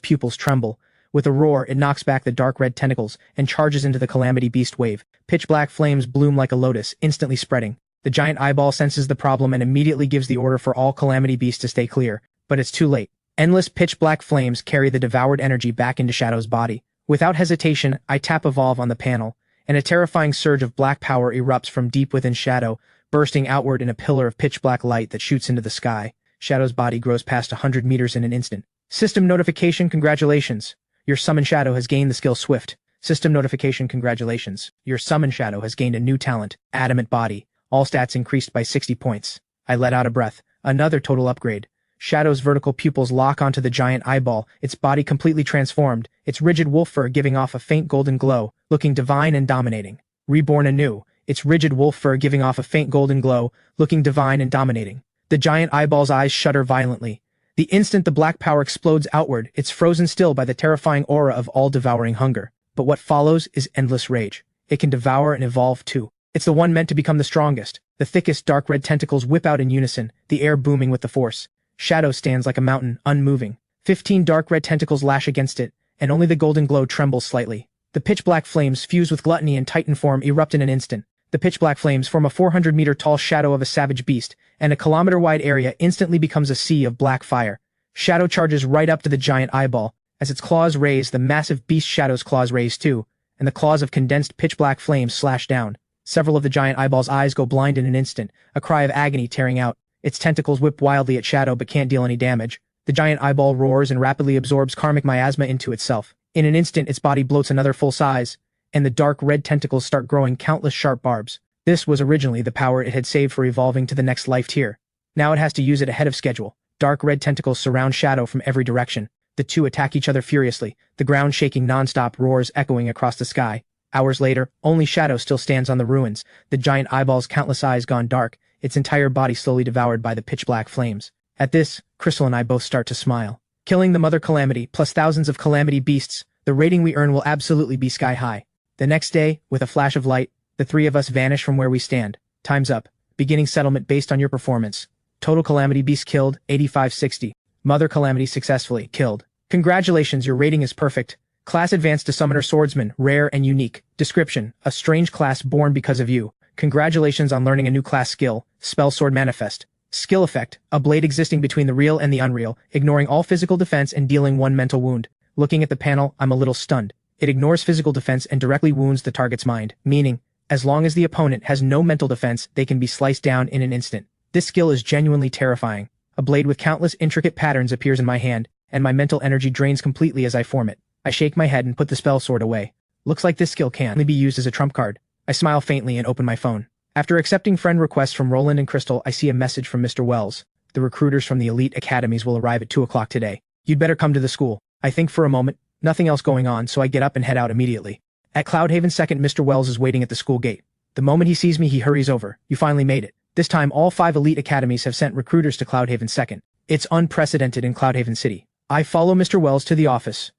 pupils tremble. With a roar, it knocks back the dark red tentacles and charges into the calamity beast wave. Pitch black flames bloom like a lotus, instantly spreading. The giant eyeball senses the problem and immediately gives the order for all calamity beasts to stay clear. But it's too late. Endless pitch black flames carry the devoured energy back into Shadow's body. Without hesitation, I tap Evolve on the panel, and a terrifying surge of black power erupts from deep within Shadow, bursting outward in a pillar of pitch black light that shoots into the sky. Shadow's body grows past 100 meters in an instant. System notification, congratulations. Your summon Shadow has gained the skill Swift. System notification, congratulations. Your summon Shadow has gained a new talent, Adamant Body. All stats increased by 60 points. I let out a breath. Another total upgrade. Shadow's vertical pupils lock onto the giant eyeball, its body completely transformed, its rigid wolf fur giving off a faint golden glow, looking divine and dominating. Reborn anew, its rigid wolf fur giving off a faint golden glow, looking divine and dominating. The giant eyeball's eyes shudder violently. The instant the black power explodes outward, it's frozen still by the terrifying aura of all-devouring hunger. But what follows is endless rage. It can devour and evolve too. It's the one meant to become the strongest. The thickest dark red tentacles whip out in unison, the air booming with the force. Shadow stands like a mountain, unmoving. 15 dark red tentacles lash against it, and only the golden glow trembles slightly. The pitch-black flames fuse with gluttony and titan form erupt in an instant. The pitch-black flames form a 400-meter-tall shadow of a savage beast, and a kilometer-wide area instantly becomes a sea of black fire. Shadow charges right up to the giant eyeball. As its claws raise, the massive beast Shadow's claws raise too, and the claws of condensed pitch-black flames slash down. Several of the giant eyeball's eyes go blind in an instant, a cry of agony tearing out. Its tentacles whip wildly at Shadow but can't deal any damage. The giant eyeball roars and rapidly absorbs karmic miasma into itself. In an instant, its body bloats another full size, and the dark red tentacles start growing countless sharp barbs. This was originally the power it had saved for evolving to the next life tier. Now it has to use it ahead of schedule. Dark red tentacles surround Shadow from every direction. The two attack each other furiously, the ground shaking non-stop, roars echoing across the sky. Hours later, only Shadow still stands on the ruins, the giant eyeball's countless eyes gone dark, its entire body slowly devoured by the pitch-black flames. At this, Crystal and I both start to smile. Killing the Mother Calamity, plus thousands of calamity beasts, the rating we earn will absolutely be sky-high. The next day, with a flash of light, the three of us vanish from where we stand. Time's up. Beginning settlement based on your performance. Total calamity beast killed, 8560. Mother Calamity successfully killed. Congratulations, your rating is perfect. Class advanced to Summoner Swordsman, rare and unique. Description: a strange class born because of you. Congratulations on learning a new class skill, Spell Sword Manifest. Skill effect: a blade existing between the real and the unreal, ignoring all physical defense and dealing one mental wound. Looking at the panel, I'm a little stunned. It ignores physical defense and directly wounds the target's mind, meaning, as long as the opponent has no mental defense, they can be sliced down in an instant. This skill is genuinely terrifying. A blade with countless intricate patterns appears in my hand, and my mental energy drains completely as I form it. I shake my head and put the spell sword away. Looks like this skill can only be used as a trump card. I smile faintly and open my phone. After accepting friend requests from Roland and Crystal, I see a message from Mr. Wells. The recruiters from the elite academies will arrive at 2 o'clock today. You'd better come to the school. I think for a moment, nothing else going on, so I get up and head out immediately. At Cloudhaven 2nd, Mr. Wells is waiting at the school gate. The moment he sees me, he hurries over. You finally made it. This time, all 5 elite academies have sent recruiters to Cloudhaven 2nd. It's unprecedented in Cloudhaven City. I follow Mr. Wells to the office.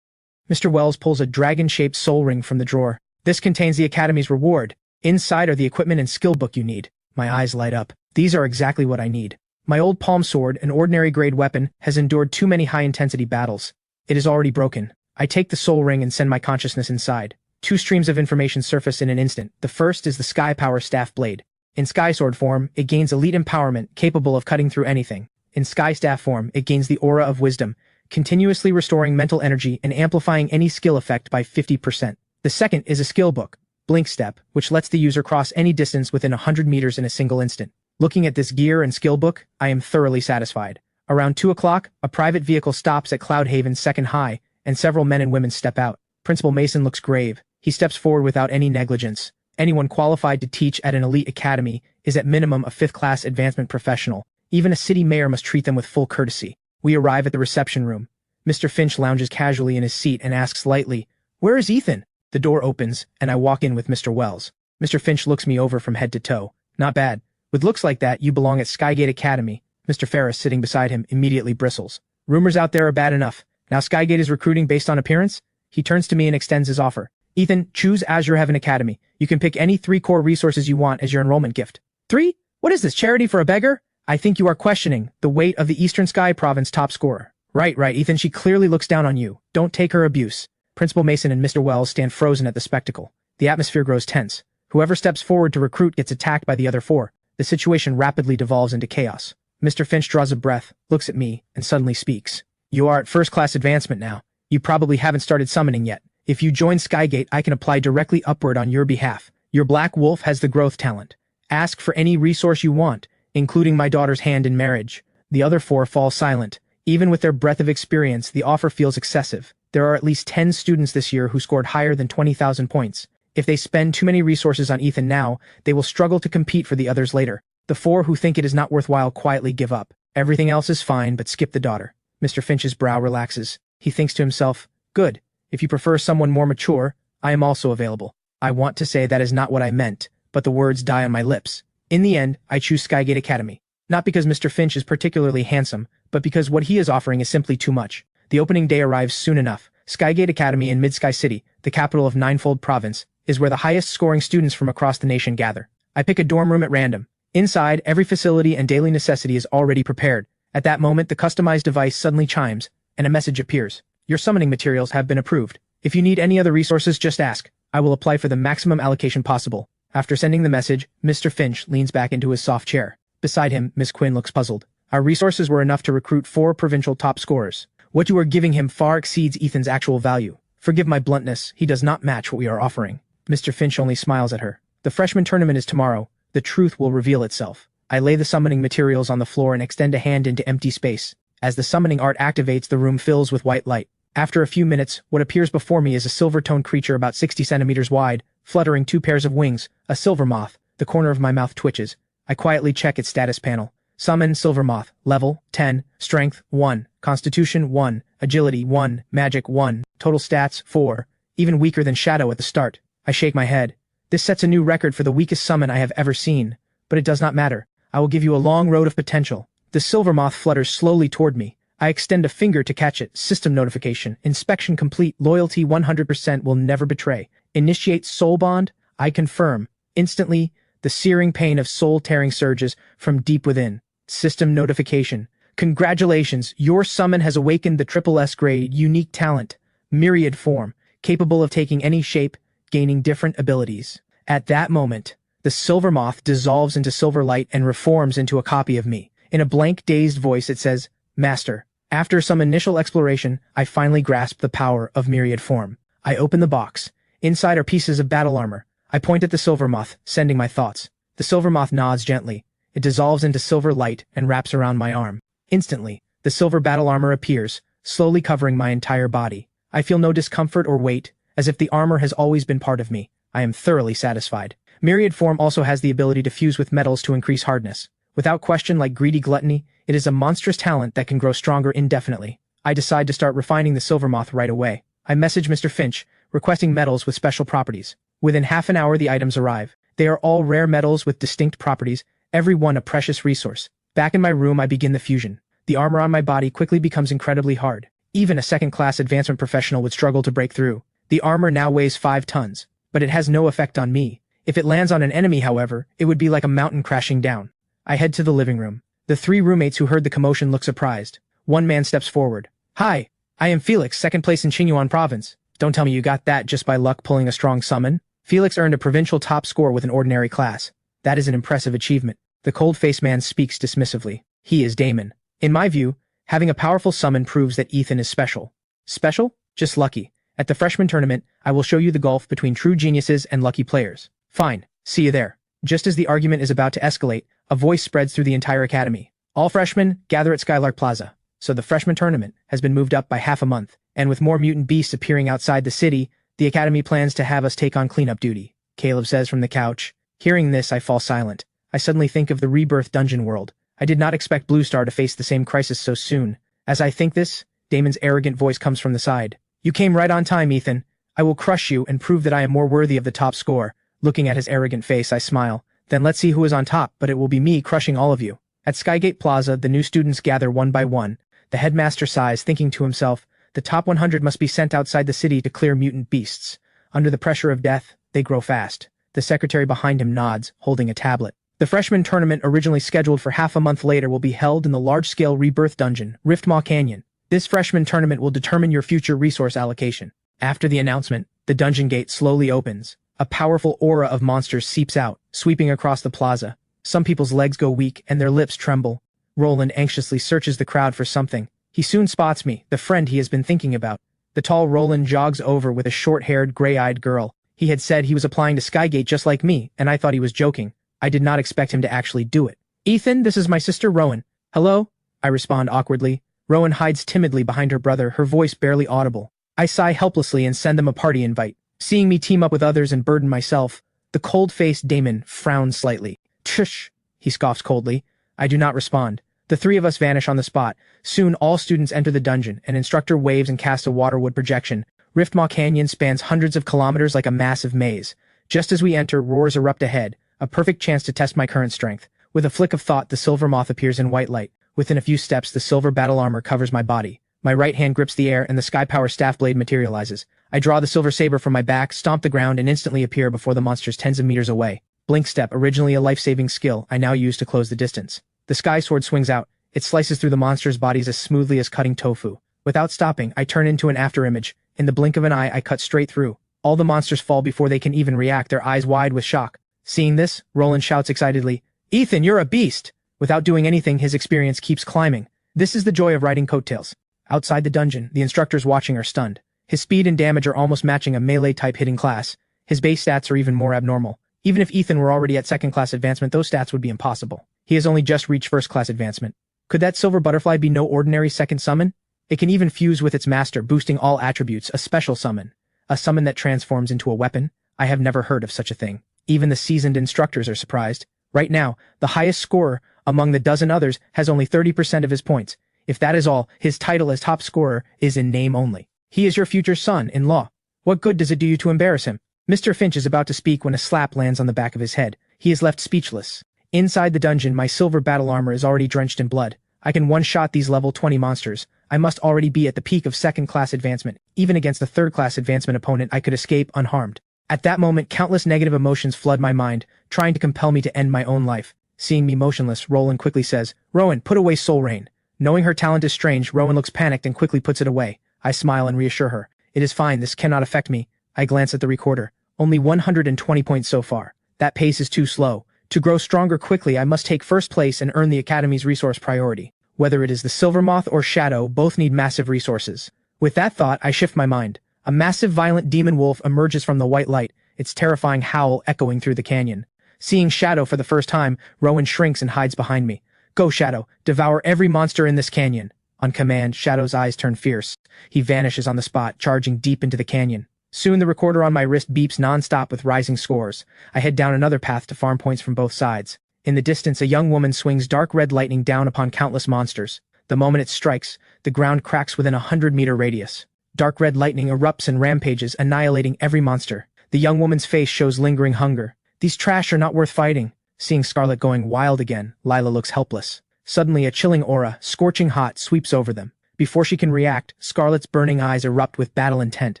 Mr. Wells pulls a dragon-shaped soul ring from the drawer. This contains the Academy's reward. Inside are the equipment and skill book you need. My eyes light up. These are exactly what I need. My old palm sword, an ordinary grade weapon, has endured too many high-intensity battles. It is already broken. I take the soul ring and send my consciousness inside. 2 streams of information surface in an instant. The first is the Sky Power Staff Blade. In Sky Sword form, it gains elite empowerment, capable of cutting through anything. In Sky Staff form, it gains the Aura of Wisdom, continuously restoring mental energy and amplifying any skill effect by 50%. The second is a skill book, Blink Step, which lets the user cross any distance within 100 meters in a single instant. Looking at this gear and skill book, I am thoroughly satisfied. Around 2 o'clock, a private vehicle stops at Cloudhaven's 2nd high, and several men and women step out. Principal Mason looks grave. He steps forward without any negligence. Anyone qualified to teach at an elite academy is at minimum a 5th-class advancement professional. Even a city mayor must treat them with full courtesy. We arrive at the reception room. Mr. Finch lounges casually in his seat and asks lightly, "Where is Ethan?" The door opens, and I walk in with Mr. Wells. Mr. Finch looks me over from head to toe. Not bad. With looks like that, you belong at Skygate Academy. Mr. Ferris, sitting beside him, immediately bristles. Rumors out there are bad enough. Now Skygate is recruiting based on appearance? He turns to me and extends his offer. Ethan, choose Azure Heaven Academy. You can pick any 3 core resources you want as your enrollment gift. 3? What is this, charity for a beggar? I think you are questioning the weight of the Eastern Sky Province top scorer. Right, Ethan, she clearly looks down on you. Don't take her abuse. Principal Mason and Mr. Wells stand frozen at the spectacle. The atmosphere grows tense. Whoever steps forward to recruit gets attacked by the other four. The situation rapidly devolves into chaos. Mr. Finch draws a breath, looks at me, and suddenly speaks. You are at first-class advancement now. You probably haven't started summoning yet. If you join Skygate, I can apply directly upward on your behalf. Your Black Wolf has the growth talent. Ask for any resource you want, including my daughter's hand in marriage. The other four fall silent. Even with their breadth of experience, the offer feels excessive. There are at least 10 students this year who scored higher than 20,000 points. If they spend too many resources on Ethan now, they will struggle to compete for the others later. The four who think it is not worthwhile quietly give up. Everything else is fine, but skip the daughter. Mr. Finch's brow relaxes. He thinks to himself, good. If you prefer someone more mature, I am also available. I want to say that is not what I meant, but the words die on my lips. In the end, I choose Skygate Academy. Not because Mr. Finch is particularly handsome, but because what he is offering is simply too much. The opening day arrives soon enough. Skygate Academy in Mid-Sky City, the capital of Ninefold Province, is where the highest-scoring students from across the nation gather. I pick a dorm room at random. Inside, every facility and daily necessity is already prepared. At that moment, the customized device suddenly chimes, and a message appears. Your summoning materials have been approved. If you need any other resources, just ask. I will apply for the maximum allocation possible. After sending the message, Mr. Finch leans back into his soft chair. Beside him, Miss Quinn looks puzzled. Our resources were enough to recruit 4 provincial top scorers. What you are giving him far exceeds Ethan's actual value. Forgive my bluntness, he does not match what we are offering. Mr. Finch only smiles at her. The freshman tournament is tomorrow. The truth will reveal itself. I lay the summoning materials on the floor and extend a hand into empty space. As the summoning art activates, the room fills with white light. After a few minutes, what appears before me is a silver-toned creature about 60 centimeters wide, fluttering 2 pairs of wings, a silver moth. The corner of my mouth twitches. I quietly check its status panel. Summon Silver Moth. Level 10. Strength 1. Constitution 1. Agility 1. Magic 1. Total stats 4. Even weaker than Shadow at the start. I shake my head. This sets a new record for the weakest summon I have ever seen. But it does not matter. I will give you a long road of potential. The silver moth flutters slowly toward me. I extend a finger to catch it. System notification. Inspection complete. Loyalty 100%. Will never betray. Initiate soul bond. I confirm. Instantly, the searing pain of soul-tearing surges from deep within. System notification. Congratulations, your summon has awakened the SSS grade unique talent, myriad form, capable of taking any shape, gaining different abilities. At that moment, the silver moth dissolves into silver light and reforms into a copy of me. In a blank, dazed voice it says, Master. After some initial exploration, I finally grasp the power of myriad form. I open the box. Inside are pieces of battle armor. I point at the silver moth, sending my thoughts. The silver moth nods gently. It dissolves into silver light and wraps around my arm. Instantly, the silver battle armor appears, slowly covering my entire body. I feel no discomfort or weight, as if the armor has always been part of me. I am thoroughly satisfied. Myriad form also has the ability to fuse with metals to increase hardness. Without question, like greedy gluttony, it is a monstrous talent that can grow stronger indefinitely. I decide to start refining the silver moth right away. I message Mr. Finch, requesting metals with special properties. Within half an hour, the items arrive. They are all rare metals with distinct properties, every one a precious resource. Back in my room, I begin the fusion. The armor on my body quickly becomes incredibly hard. Even a second-class advancement professional would struggle to break through. The armor now weighs 5 tons, but it has no effect on me. If it lands on an enemy, however, it would be like a mountain crashing down. I head to the living room. The 3 roommates who heard the commotion look surprised. One man steps forward. Hi, I am Felix, second place in Qinyuan province. Don't tell me you got that just by luck pulling a strong summon. Felix earned a provincial top score with an ordinary class. That is an impressive achievement. The cold-faced man speaks dismissively. He is Damon. In my view, having a powerful summon proves that Ethan is special. Special? Just lucky. At the freshman tournament, I will show you the gulf between true geniuses and lucky players. Fine. See you there. Just as the argument is about to escalate, a voice spreads through the entire academy. All freshmen, gather at Skylark Plaza. So the freshman tournament has been moved up by half a month, and with more mutant beasts appearing outside the city, the academy plans to have us take on cleanup duty, Caleb says from the couch. Hearing this, I fall silent. I suddenly think of the Rebirth dungeon world. I did not expect Blue Star to face the same crisis so soon. As I think this, Damon's arrogant voice comes from the side. You came right on time, Ethan. I will crush you and prove that I am more worthy of the top score. Looking at his arrogant face, I smile. Then let's see who is on top, but it will be me crushing all of you. At Skygate Plaza, the new students gather one by one. The headmaster sighs, thinking to himself, the top 100 must be sent outside the city to clear mutant beasts. Under the pressure of death, they grow fast. The secretary behind him nods, holding a tablet. The freshman tournament, originally scheduled for half a month later, will be held in the large-scale rebirth dungeon, Riftmaw Canyon. This freshman tournament will determine your future resource allocation. After the announcement, the dungeon gate slowly opens. A powerful aura of monsters seeps out, sweeping across the plaza. Some people's legs go weak and their lips tremble. Roland anxiously searches the crowd for something. He soon spots me, the friend he has been thinking about. The tall Roland jogs over with a short-haired, gray-eyed girl. He had said he was applying to Skygate just like me, and I thought he was joking. I did not expect him to actually do it. "Ethan, this is my sister Rowan." "Hello?" I respond awkwardly. Rowan hides timidly behind her brother, her voice barely audible. I sigh helplessly and send them a party invite. Seeing me team up with others and burden myself, the cold-faced Damon frowns slightly. "Tush," he scoffs coldly. I do not respond. The three of us vanish on the spot. Soon all students enter the dungeon. An instructor waves and casts a waterwood projection. Riftmaw Canyon spans hundreds of kilometers like a massive maze. Just as we enter, roars erupt ahead. A perfect chance to test my current strength. With a flick of thought, the silver moth appears in white light. Within a few steps, the silver battle armor covers my body. My right hand grips the air and the sky power staff blade materializes. I draw the silver saber from my back, stomp the ground, and instantly appear before the monsters tens of meters away. Blink Step, originally a life-saving skill, I now use to close the distance. The sky sword swings out. It slices through the monsters' bodies as smoothly as cutting tofu. Without stopping, I turn into an afterimage. In the blink of an eye, I cut straight through. All the monsters fall before they can even react, their eyes wide with shock. Seeing this, Roland shouts excitedly, "Ethan, you're a beast!" Without doing anything, his experience keeps climbing. This is the joy of riding coattails. Outside the dungeon, the instructors watching are stunned. His speed and damage are almost matching a melee-type hitting class. His base stats are even more abnormal. Even if Ethan were already at second-class advancement, those stats would be impossible. He has only just reached first-class advancement. Could that silver butterfly be no ordinary second summon? It can even fuse with its master, boosting all attributes, a special summon. A summon that transforms into a weapon? I have never heard of such a thing. Even the seasoned instructors are surprised. Right now, the highest scorer among the dozen others has only 30% of his points. If that is all, his title as top scorer is in name only. He is your future son-in-law. What good does it do you to embarrass him? Mr. Finch is about to speak when a slap lands on the back of his head. He is left speechless. Inside the dungeon, my silver battle armor is already drenched in blood. I can one-shot these level 20 monsters. I must already be at the peak of second-class advancement. Even against a third-class advancement opponent, I could escape unharmed. At that moment, countless negative emotions flood my mind, trying to compel me to end my own life. Seeing me motionless, Roland quickly says, "Rowan, put away Soul Rain." Knowing her talent is strange, Rowan looks panicked and quickly puts it away. I smile and reassure her. "It is fine, this cannot affect me." I glance at the recorder. Only 120 points so far. That pace is too slow. To grow stronger quickly, I must take first place and earn the Academy's resource priority. Whether it is the Silver Moth or Shadow, both need massive resources. With that thought, I shift my mind. A massive violent demon wolf emerges from the white light, its terrifying howl echoing through the canyon. Seeing Shadow for the first time, Rowan shrinks and hides behind me. "Go, Shadow, devour every monster in this canyon." On command, Shadow's eyes turn fierce. He vanishes on the spot, charging deep into the canyon. Soon the recorder on my wrist beeps non-stop with rising scores. I head down another path to farm points from both sides. In the distance, a young woman swings dark red lightning down upon countless monsters. The moment it strikes, the ground cracks within a 100-meter radius. Dark red lightning erupts and rampages, annihilating every monster. The young woman's face shows lingering hunger. "These trash are not worth fighting." Seeing Scarlet going wild again, Lila looks helpless. Suddenly, a chilling aura, scorching hot, sweeps over them. Before she can react, Scarlet's burning eyes erupt with battle intent.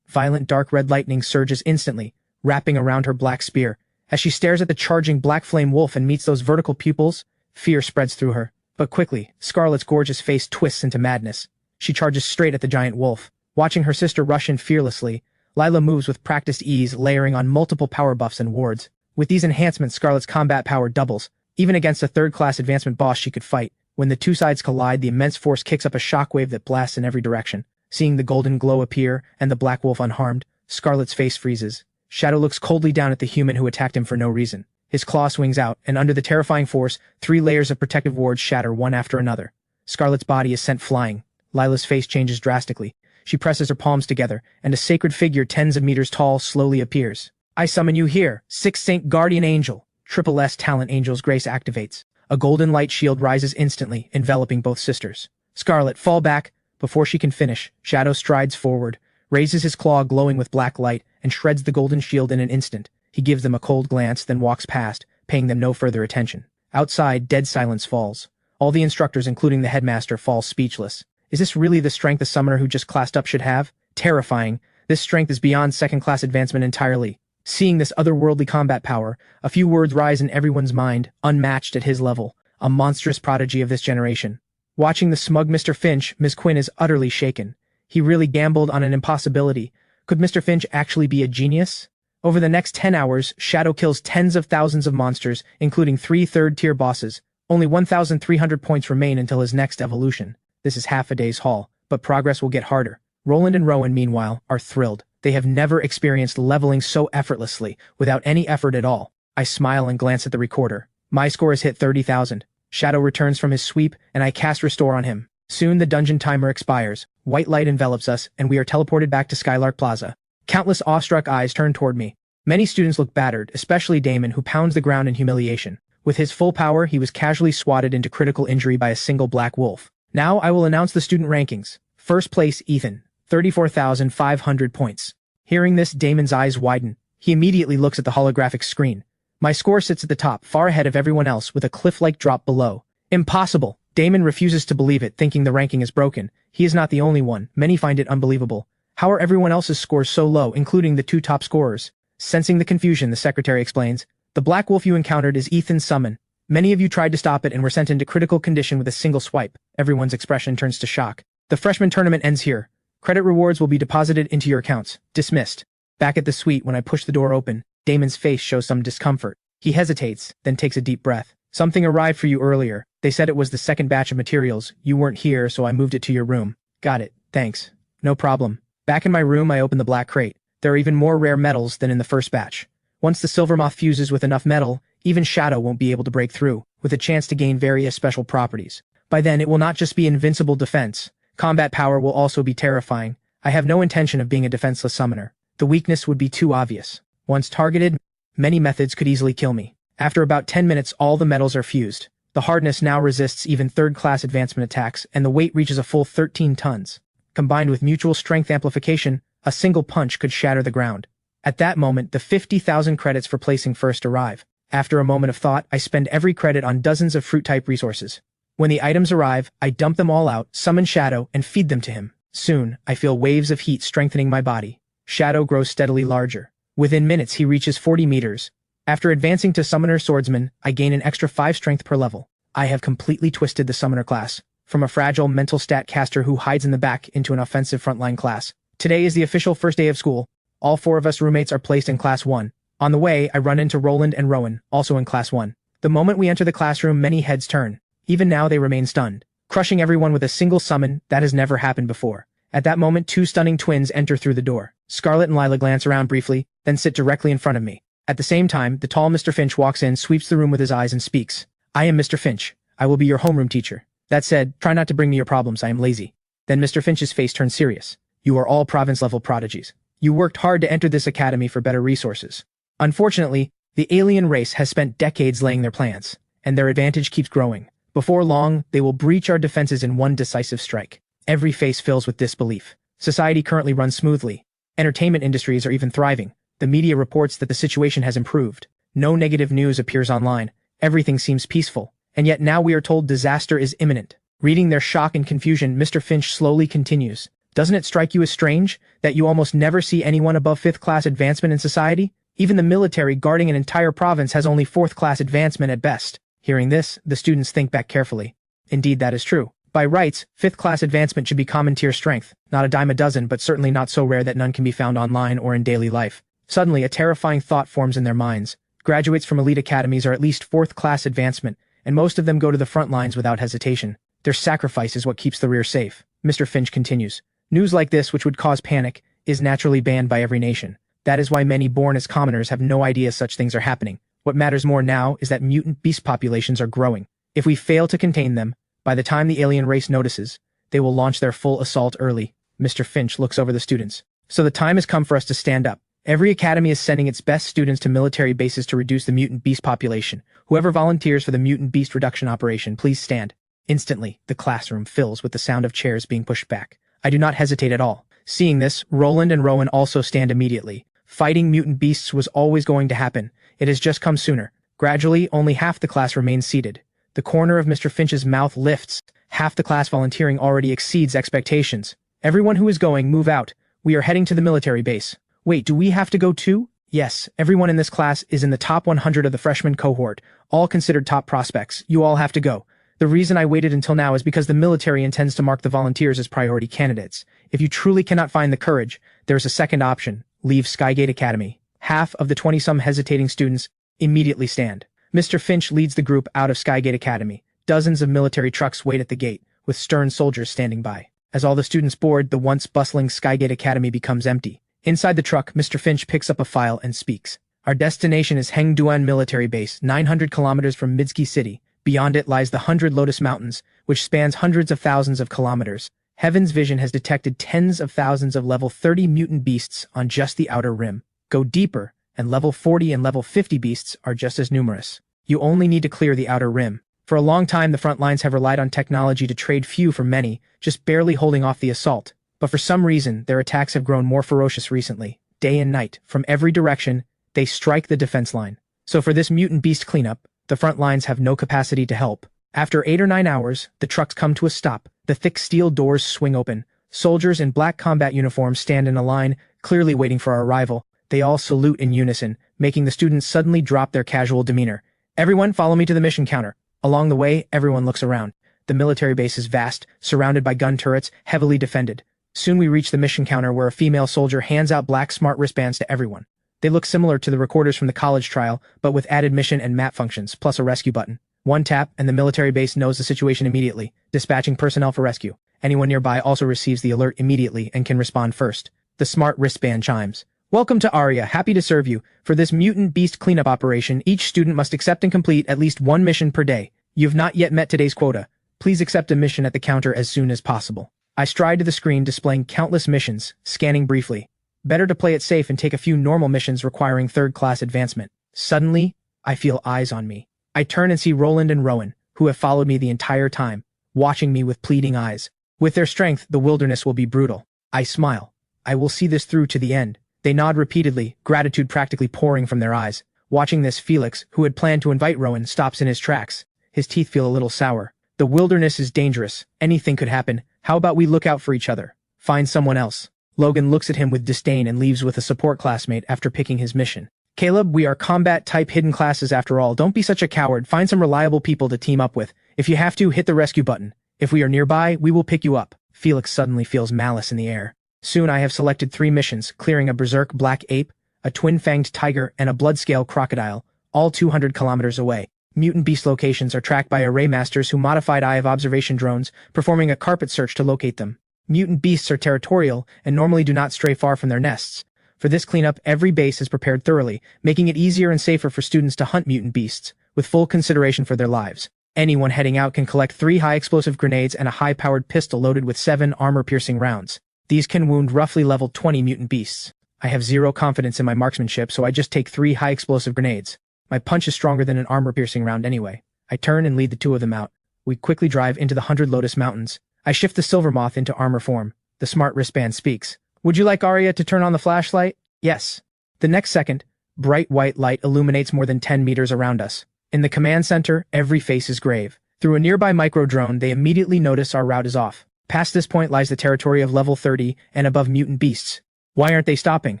Violent dark red lightning surges instantly, wrapping around her black spear. As she stares at the charging black flame wolf and meets those vertical pupils, fear spreads through her. But quickly, Scarlet's gorgeous face twists into madness. She charges straight at the giant wolf. Watching her sister rush in fearlessly, Lila moves with practiced ease, layering on multiple power buffs and wards. With these enhancements, Scarlet's combat power doubles. Even against a third-class advancement boss, she could fight. When the two sides collide, the immense force kicks up a shockwave that blasts in every direction. Seeing the golden glow appear and the black wolf unharmed, Scarlet's face freezes. Shadow looks coldly down at the human who attacked him for no reason. His claw swings out, and under the terrifying force, 3 layers of protective wards shatter one after another. Scarlet's body is sent flying. Lila's face changes drastically. She presses her palms together, and a sacred figure tens of meters tall slowly appears. "I summon you here, Sixth Saint Guardian Angel." Triple S Talent Angel's grace activates. A golden light shield rises instantly, enveloping both sisters. "Scarlet, fall back." Before she can finish, Shadow strides forward, raises his claw glowing with black light, and shreds the golden shield in an instant. He gives them a cold glance, then walks past, paying them no further attention. Outside, dead silence falls. All the instructors, including the headmaster, fall speechless. Is this really the strength a summoner who just classed up should have? Terrifying. This strength is beyond second-class advancement entirely. Seeing this otherworldly combat power, a few words rise in everyone's mind, unmatched at his level, a monstrous prodigy of this generation. Watching the smug Mr. Finch, Ms. Quinn is utterly shaken. He really gambled on an impossibility. Could Mr. Finch actually be a genius? Over the next 10 hours, Shadow kills tens of thousands of monsters, including 3 third-tier bosses. Only 1,300 points remain until his next evolution. This is half a day's haul, but progress will get harder. Roland and Rowan, meanwhile, are thrilled. They have never experienced leveling so effortlessly, without any effort at all. I smile and glance at the recorder. My score has hit 30,000. Shadow returns from his sweep, and I cast Restore on him. Soon the dungeon timer expires, white light envelops us, and we are teleported back to Skylark Plaza. Countless awestruck eyes turn toward me. Many students look battered, especially Damon, who pounds the ground in humiliation. With his full power, he was casually swatted into critical injury by a single black wolf. Now I will announce the student rankings. First place, Ethan, 34,500 points. Hearing this, Damon's eyes widen. He immediately looks at the holographic screen. My score sits at the top, far ahead of everyone else, with a cliff-like drop below. Impossible! Damon refuses to believe it, thinking the ranking is broken. He is not the only one. Many find it unbelievable. How are everyone else's scores so low, including the 2 top scorers? Sensing the confusion, the secretary explains. The black wolf you encountered is Ethan's summon. Many of you tried to stop it and were sent into critical condition with a single swipe. Everyone's expression turns to shock. The freshman tournament ends here. Credit rewards will be deposited into your accounts. Dismissed. Back at the suite, when I push the door open, Damon's face shows some discomfort. He hesitates, then takes a deep breath. Something arrived for you earlier. They said it was the second batch of materials. You weren't here, so I moved it to your room. Got it. Thanks. No problem. Back in my room, I open the black crate. There are even more rare metals than in the first batch. Once the silver moth fuses with enough metal, even Shadow won't be able to break through, with a chance to gain various special properties. By then, it will not just be invincible defense. Combat power will also be terrifying. I have no intention of being a defenseless summoner. The weakness would be too obvious. Once targeted, many methods could easily kill me. After about 10 minutes, all the metals are fused. The hardness now resists even third-class advancement attacks, and the weight reaches a full 13 tons. Combined with mutual strength amplification, a single punch could shatter the ground. At that moment, the 50,000 credits for placing first arrive. After a moment of thought, I spend every credit on dozens of fruit-type resources. When the items arrive, I dump them all out, summon Shadow, and feed them to him. Soon, I feel waves of heat strengthening my body. Shadow grows steadily larger. Within minutes, he reaches 40 meters. After advancing to Summoner Swordsman, I gain an extra 5 strength per level. I have completely twisted the Summoner class, from a fragile mental stat caster who hides in the back into an offensive frontline class. Today is the official first day of school. All 4 of us roommates are placed in Class 1. On the way, I run into Roland and Rowan, also in Class 1. The moment we enter the classroom, many heads turn. Even now, they remain stunned. Crushing everyone with a single summon, that has never happened before. At that moment, 2 stunning twins enter through the door. Scarlet and Lila glance around briefly, then sit directly in front of me. At the same time, the tall Mr. Finch walks in, sweeps the room with his eyes, and speaks. I am Mr. Finch. I will be your homeroom teacher. That said, try not to bring me your problems, I am lazy. Then Mr. Finch's face turns serious. You are all province-level prodigies. You worked hard to enter this academy for better resources. Unfortunately, the alien race has spent decades laying their plans, and their advantage keeps growing. Before long, they will breach our defenses in one decisive strike. Every face fills with disbelief. Society currently runs smoothly. Entertainment industries are even thriving. The media reports that the situation has improved. No negative news appears online. Everything seems peaceful. And yet now we are told disaster is imminent. Reading their shock and confusion, Mr. Finch slowly continues. Doesn't it strike you as strange that you almost never see anyone above 5th class advancement in society? Even the military guarding an entire province has only 4th class advancement at best. Hearing this, the students think back carefully. Indeed, that is true. By rights, 5th class advancement should be common tier strength, not a dime a dozen, but certainly not so rare that none can be found online or in daily life. Suddenly, a terrifying thought forms in their minds. Graduates from elite academies are at least 4th class advancement, and most of them go to the front lines without hesitation. Their sacrifice is what keeps the rear safe. Mr. Finch continues. News like this, which would cause panic, is naturally banned by every nation. That is why many born as commoners have no idea such things are happening. What matters more now is that mutant beast populations are growing. If we fail to contain them, by the time the alien race notices, they will launch their full assault early. Mr. Finch looks over the students. So the time has come for us to stand up. Every academy is sending its best students to military bases to reduce the mutant beast population. Whoever volunteers for the mutant beast reduction operation, please stand. Instantly, the classroom fills with the sound of chairs being pushed back. I do not hesitate at all. Seeing this, Roland and Rowan also stand immediately. Fighting mutant beasts was always going to happen. It has just come sooner. Gradually, only half the class remains seated. The corner of Mr. Finch's mouth lifts. Half the class volunteering already exceeds expectations. Everyone who is going, move out. We are heading to the military base. Wait, do we have to go too? Yes, everyone in this class is in the top 100 of the freshman cohort, all considered top prospects. You all have to go. The reason I waited until now is because the military intends to mark the volunteers as priority candidates. If you truly cannot find the courage, there's a second option. Leave Skygate Academy. Half of the 20-some hesitating students immediately stand. Mr. Finch leads the group out of Skygate Academy. Dozens of military trucks wait at the gate, with stern soldiers standing by. As all the students board, the once bustling Skygate Academy becomes empty. Inside the truck, Mr. Finch picks up a file and speaks. Our destination is Hengduan Military Base, 900 kilometers from Midski City. Beyond it lies the 100 Lotus Mountains, which spans hundreds of thousands of kilometers. Heaven's Vision has detected tens of thousands of level 30 mutant beasts on just the outer rim. Go deeper, and level 40 and level 50 beasts are just as numerous. You only need to clear the outer rim. For a long time, the front lines have relied on technology to trade few for many, just barely holding off the assault. But for some reason, their attacks have grown more ferocious recently. Day and night, from every direction, they strike the defense line. So for this mutant beast cleanup, the front lines have no capacity to help. After 8 or 9 hours, the trucks come to a stop. The thick steel doors swing open. Soldiers in black combat uniforms stand in a line, clearly waiting for our arrival. They all salute in unison, making the students suddenly drop their casual demeanor. Everyone follow me to the mission counter. Along the way, everyone looks around. The military base is vast, surrounded by gun turrets, heavily defended. Soon we reach the mission counter where a female soldier hands out black smart wristbands to everyone. They look similar to the recorders from the college trial, but with added mission and map functions, plus a rescue button. One tap, and the military base knows the situation immediately, dispatching personnel for rescue. Anyone nearby also receives the alert immediately and can respond first. The smart wristband chimes. Welcome to Aria, happy to serve you. For this mutant beast cleanup operation, each student must accept and complete at least one mission per day. You've not yet met today's quota. Please accept a mission at the counter as soon as possible. I stride to the screen displaying countless missions, scanning briefly. Better to play it safe and take a few normal missions requiring third-class advancement. Suddenly, I feel eyes on me. I turn and see Roland and Rowan, who have followed me the entire time, watching me with pleading eyes. With their strength, the wilderness will be brutal. I smile. I will see this through to the end. They nod repeatedly, gratitude practically pouring from their eyes. Watching this, Felix, who had planned to invite Rowan, stops in his tracks. His teeth feel a little sour. The wilderness is dangerous. Anything could happen. How about we look out for each other? Find someone else. Logan looks at him with disdain and leaves with a support classmate after picking his mission. Caleb, we are combat-type hidden classes after all. Don't be such a coward. Find some reliable people to team up with. If you have to, hit the rescue button. If we are nearby, we will pick you up. Felix suddenly feels malice in the air. Soon I have selected 3 missions, clearing a berserk black ape, a twin-fanged tiger, and a blood-scale crocodile, all 200 kilometers away. Mutant beast locations are tracked by array masters who modified eye of observation drones, performing a carpet search to locate them. Mutant beasts are territorial and normally do not stray far from their nests. For this cleanup, every base is prepared thoroughly, making it easier and safer for students to hunt mutant beasts, with full consideration for their lives. Anyone heading out can collect 3 high-explosive grenades and a high-powered pistol loaded with 7 armor-piercing rounds. These can wound roughly level 20 mutant beasts. I have 0 confidence in my marksmanship, so I just take 3 high-explosive grenades. My punch is stronger than an armor-piercing round anyway. I turn and lead the 2 of them out. We quickly drive into the 100 Lotus Mountains. I shift the Silver Moth into armor form. The smart wristband speaks. Would you like Arya to turn on the flashlight? Yes. The next second, bright white light illuminates more than 10 meters around us. In the command center, every face is grave. Through a nearby micro-drone, they immediately notice our route is off. Past this point lies the territory of level 30 and above mutant beasts. Why aren't they stopping?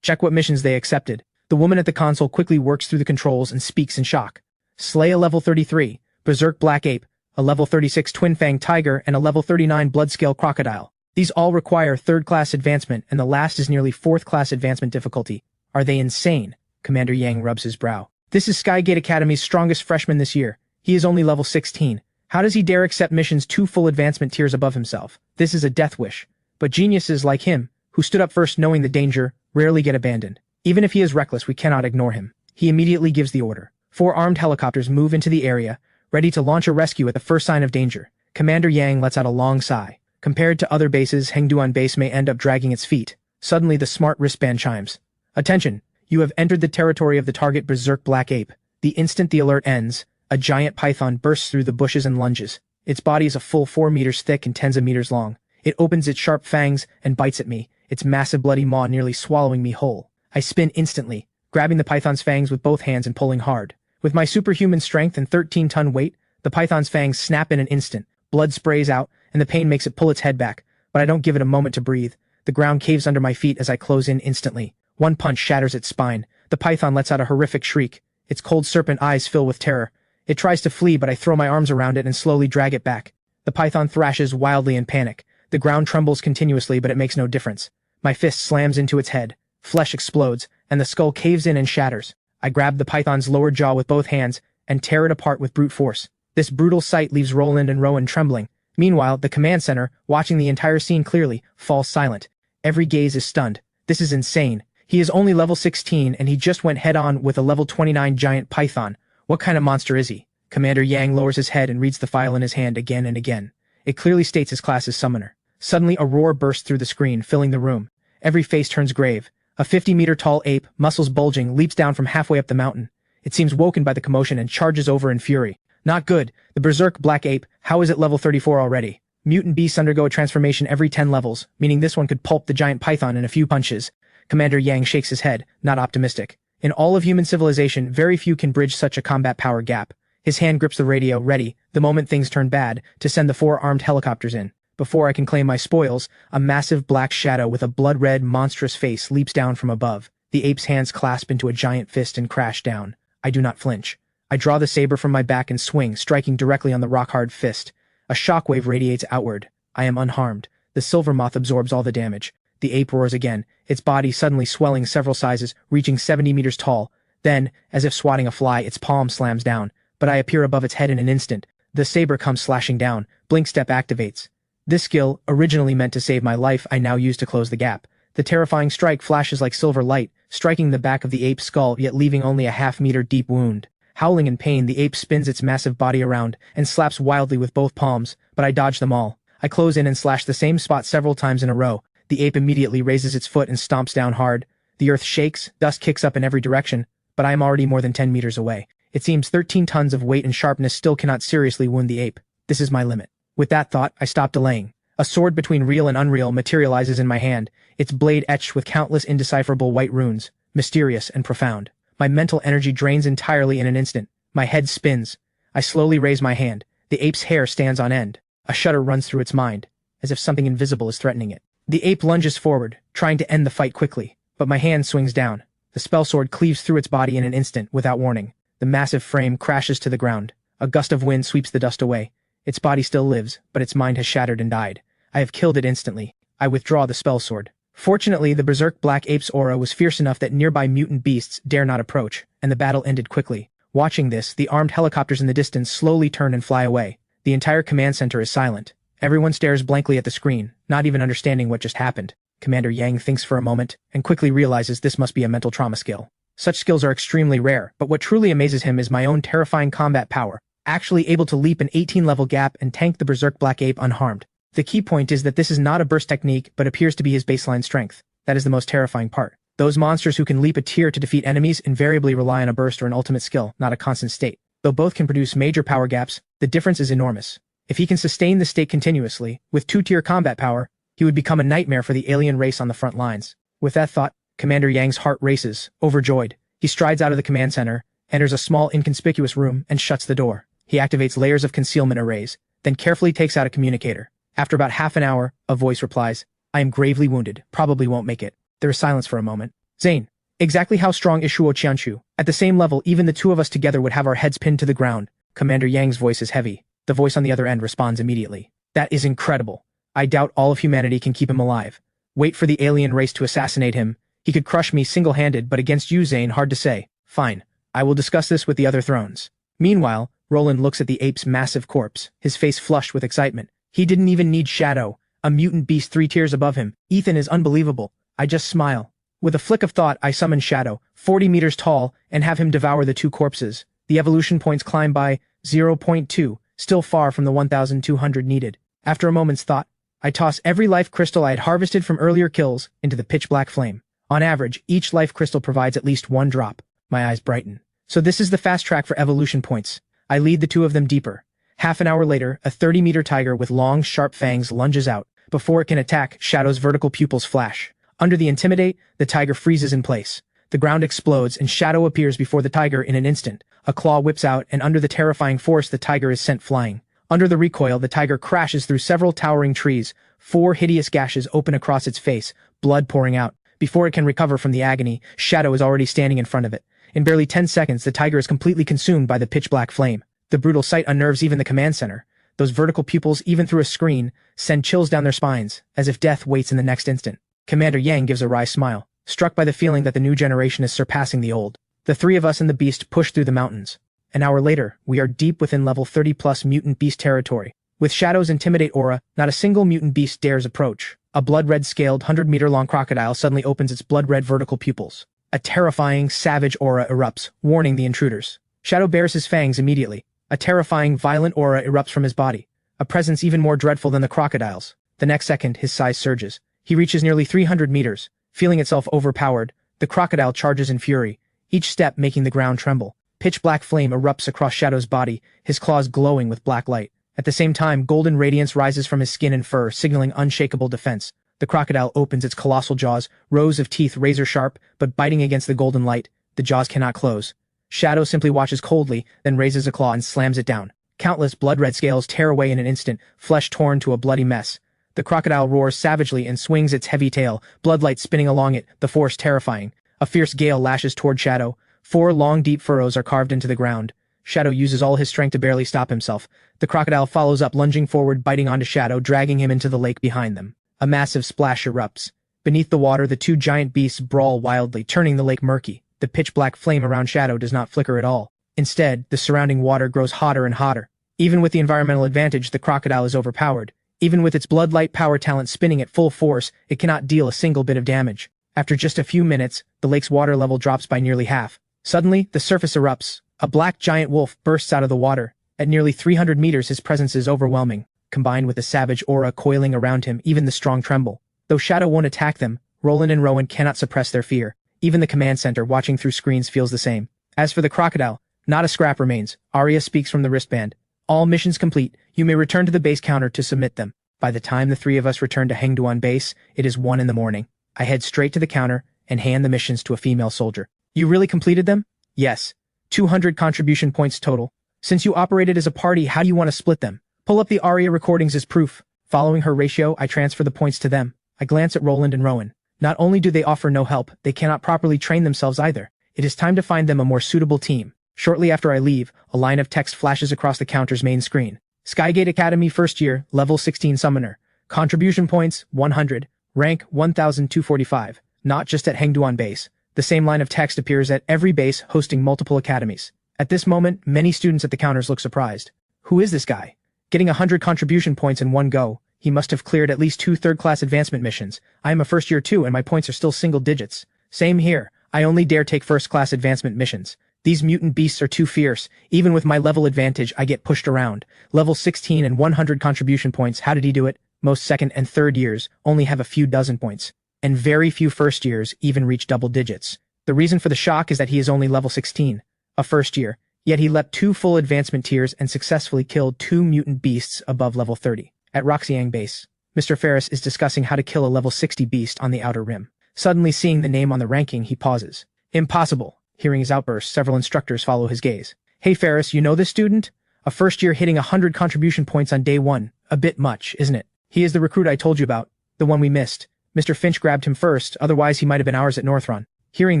Check what missions they accepted. The woman at the console quickly works through the controls and speaks in shock. Slay a level 33, berserk black ape, a level 36 twin-fang tiger, and a level 39 blood-scale crocodile. These all require 3rd-class advancement, and the last is nearly 4th-class advancement difficulty. Are they insane? Commander Yang rubs his brow. This is Skygate Academy's strongest freshman this year. He is only level 16. How does he dare accept missions 2 full advancement tiers above himself? This is a death wish. But geniuses like him, who stood up first knowing the danger, rarely get abandoned. Even if he is reckless, we cannot ignore him. He immediately gives the order. 4 armed helicopters move into the area, ready to launch a rescue at the first sign of danger. Commander Yang lets out a long sigh. Compared to other bases, Hengduan base may end up dragging its feet. Suddenly, the smart wristband chimes. Attention! You have entered the territory of the target berserk black ape. The instant the alert ends, a giant python bursts through the bushes and lunges. Its body is a full 4 meters thick and tens of meters long. It opens its sharp fangs and bites at me, its massive bloody maw nearly swallowing me whole. I spin instantly, grabbing the python's fangs with both hands and pulling hard. With my superhuman strength and 13-ton weight, the python's fangs snap in an instant. Blood sprays out, and the pain makes it pull its head back, but I don't give it a moment to breathe. The ground caves under my feet as I close in instantly. One punch shatters its spine. The python lets out a horrific shriek. Its cold serpent eyes fill with terror. It tries to flee, but I throw my arms around it and slowly drag it back. The python thrashes wildly in panic. The ground trembles continuously, but it makes no difference. My fist slams into its head. Flesh explodes, and the skull caves in and shatters. I grab the python's lower jaw with both hands and tear it apart with brute force. This brutal sight leaves Roland and Rowan trembling. Meanwhile, the command center, watching the entire scene clearly, falls silent. Every gaze is stunned. This is insane. He is only level 16 and he just went head-on with a level 29 giant python. What kind of monster is he? Commander Yang lowers his head and reads the file in his hand again and again. It clearly states his class is Summoner. Suddenly a roar bursts through the screen, filling the room. Every face turns grave. A 50-meter-tall ape, muscles bulging, leaps down from halfway up the mountain. It seems woken by the commotion and charges over in fury. Not good. The berserk black ape, how is it level 34 already? Mutant beasts undergo a transformation every 10 levels, meaning this one could pulp the giant python in a few punches. Commander Yang shakes his head, not optimistic. In all of human civilization, very few can bridge such a combat power gap. His hand grips the radio, ready, the moment things turn bad, to send the 4 armed helicopters in. Before I can claim my spoils, a massive black shadow with a blood-red, monstrous face leaps down from above. The ape's hands clasp into a giant fist and crash down. I do not flinch. I draw the saber from my back and swing, striking directly on the rock-hard fist. A shockwave radiates outward. I am unharmed. The silver moth absorbs all the damage. The ape roars again, its body suddenly swelling several sizes, reaching 70 meters tall. Then, as if swatting a fly, its palm slams down. But I appear above its head in an instant. The saber comes slashing down. Blink step activates. This skill, originally meant to save my life, I now use to close the gap. The terrifying strike flashes like silver light, striking the back of the ape's skull, yet leaving only a half-meter deep wound. Howling in pain, the ape spins its massive body around and slaps wildly with both palms, but I dodge them all. I close in and slash the same spot several times in a row. The ape immediately raises its foot and stomps down hard. The earth shakes, dust kicks up in every direction, but I am already more than 10 meters away. It seems 13 tons of weight and sharpness still cannot seriously wound the ape. This is my limit. With that thought, I stop delaying. A sword between real and unreal materializes in my hand, its blade etched with countless indecipherable white runes, mysterious and profound. My mental energy drains entirely in an instant. My head spins. I slowly raise my hand. The ape's hair stands on end. A shudder runs through its mind, as if something invisible is threatening it. The ape lunges forward, trying to end the fight quickly, but my hand swings down. The spell sword cleaves through its body in an instant, without warning. The massive frame crashes to the ground. A gust of wind sweeps the dust away. Its body still lives, but its mind has shattered and died. I have killed it instantly. I withdraw the spell sword. Fortunately, the berserk black ape's aura was fierce enough that nearby mutant beasts dare not approach, and the battle ended quickly. Watching this, the armed helicopters in the distance slowly turn and fly away. The entire command center is silent. Everyone stares blankly at the screen, not even understanding what just happened. Commander Yang thinks for a moment, and quickly realizes this must be a mental trauma skill. Such skills are extremely rare, but what truly amazes him is my own terrifying combat power, actually able to leap an 18-level gap and tank the berserk black ape unharmed. The key point is that this is not a burst technique, but appears to be his baseline strength. That is the most terrifying part. Those monsters who can leap a tier to defeat enemies invariably rely on a burst or an ultimate skill, not a constant state. Though both can produce major power gaps, the difference is enormous. If he can sustain this state continuously, with 2-tier combat power, he would become a nightmare for the alien race on the front lines. With that thought, Commander Yang's heart races, overjoyed. He strides out of the command center, enters a small inconspicuous room, and shuts the door. He activates layers of concealment arrays, then carefully takes out a communicator. After about half an hour, a voice replies, "I am gravely wounded, probably won't make it." There is silence for a moment. Zane, exactly how strong is Shuo Qianchu? At the same level, even the two of us together would have our heads pinned to the ground. Commander Yang's voice is heavy. The voice on the other end responds immediately. "That is incredible. I doubt all of humanity can keep him alive. Wait for the alien race to assassinate him. He could crush me single-handed, but against you, Zane, hard to say. Fine. I will discuss this with the other thrones." Meanwhile, Roland looks at the ape's massive corpse, his face flushed with excitement. He didn't even need Shadow, a mutant beast 3 tiers above him. Ethan is unbelievable. I just smile. With a flick of thought, I summon Shadow, 40 meters tall, and have him devour the 2 corpses. The evolution points climb by 0.2, still far from the 1,200 needed. After a moment's thought, I toss every life crystal I had harvested from earlier kills into the pitch-black flame. On average, each life crystal provides at least 1 drop. My eyes brighten. So this is the fast track for evolution points. I lead the 2 of them deeper. Half an hour later, a 30-meter tiger with long, sharp fangs lunges out. Before it can attack, Shadow's vertical pupils flash. Under the Intimidate, the tiger freezes in place. The ground explodes, and Shadow appears before the tiger in an instant. A claw whips out, and under the terrifying force, the tiger is sent flying. Under the recoil, the tiger crashes through several towering trees. 4 hideous gashes open across its face, blood pouring out. Before it can recover from the agony, Shadow is already standing in front of it. In barely 10 seconds, the tiger is completely consumed by the pitch-black flame. The brutal sight unnerves even the command center. Those vertical pupils, even through a screen, send chills down their spines, as if death waits in the next instant. Commander Yang gives a wry smile, struck by the feeling that the new generation is surpassing the old. The three of us and the beast push through the mountains. An hour later, we are deep within level 30+ mutant beast territory. With Shadow's intimidate aura, not a single mutant beast dares approach. A blood-red scaled 100-meter-long crocodile suddenly opens its blood-red vertical pupils. A terrifying, savage aura erupts, warning the intruders. Shadow bares his fangs immediately. A terrifying, violent aura erupts from his body, a presence even more dreadful than the crocodile's. The next second, his size surges. He reaches nearly 300 meters. Feeling itself overpowered, the crocodile charges in fury, each step making the ground tremble. Pitch-black flame erupts across Shadow's body, his claws glowing with black light. At the same time, golden radiance rises from his skin and fur, signaling unshakable defense. The crocodile opens its colossal jaws, rows of teeth razor-sharp, but biting against the golden light. The jaws cannot close. Shadow simply watches coldly, then raises a claw and slams it down. Countless blood-red scales tear away in an instant, flesh torn to a bloody mess. The crocodile roars savagely and swings its heavy tail, bloodlight spinning along it, the force terrifying. A fierce gale lashes toward Shadow. 4 long, deep furrows are carved into the ground. Shadow uses all his strength to barely stop himself. The crocodile follows up, lunging forward, biting onto Shadow, dragging him into the lake behind them. A massive splash erupts. Beneath the water, the two giant beasts brawl wildly, turning the lake murky. The pitch-black flame around Shadow does not flicker at all. Instead, the surrounding water grows hotter and hotter. Even with the environmental advantage, the crocodile is overpowered. Even with its blood-light power talent spinning at full force, it cannot deal a single bit of damage. After just a few minutes, the lake's water level drops by nearly half. Suddenly, the surface erupts. A black giant wolf bursts out of the water. At nearly 300 meters, his presence is overwhelming. Combined with the savage aura coiling around him, even the strong tremble. Though Shadow won't attack them, Roland and Rowan cannot suppress their fear. Even the command center watching through screens feels the same. As for the crocodile, not a scrap remains. Arya speaks from the wristband. All missions complete. You may return to the base counter to submit them. By the time the three of us return to Hengduan base, it is 1 a.m. I head straight to the counter and hand the missions to a female soldier. You really completed them? Yes. 200 contribution points total. Since you operated as a party, how do you want to split them? Pull up the Arya recordings as proof. Following her ratio, I transfer the points to them. I glance at Roland and Rowan. Not only do they offer no help, they cannot properly train themselves either. It is time to find them a more suitable team. Shortly after I leave, a line of text flashes across the counter's main screen. Skygate Academy first year, level 16 summoner. Contribution points, 100. Rank, 1245. Not just at Hengduan base. The same line of text appears at every base hosting multiple academies. At this moment, many students at the counters look surprised. Who is this guy? Getting 100 contribution points in one go. He must have cleared at least 2 third-class advancement missions. I am a first year too, and my points are still single digits. Same here. I only dare take first-class advancement missions. These mutant beasts are too fierce. Even with my level advantage, I get pushed around. Level 16 and 100 contribution points. How did he do it? Most second and third years only have a few dozen points. And very few first years even reach double digits. The reason for the shock is that he is only level 16. A first year. Yet he leapt 2 full advancement tiers and successfully killed 2 mutant beasts above level 30. At Roxiang base, Mr. Ferris is discussing how to kill a level 60 beast on the outer rim. Suddenly seeing the name on the ranking, he pauses. Impossible. Hearing his outburst, several instructors follow his gaze. Hey Ferris, you know this student? A first year hitting 100 contribution points on day 1. A bit much, isn't it? He is the recruit I told you about. The one we missed. Mr. Finch grabbed him first, otherwise he might have been ours at Northrun. Hearing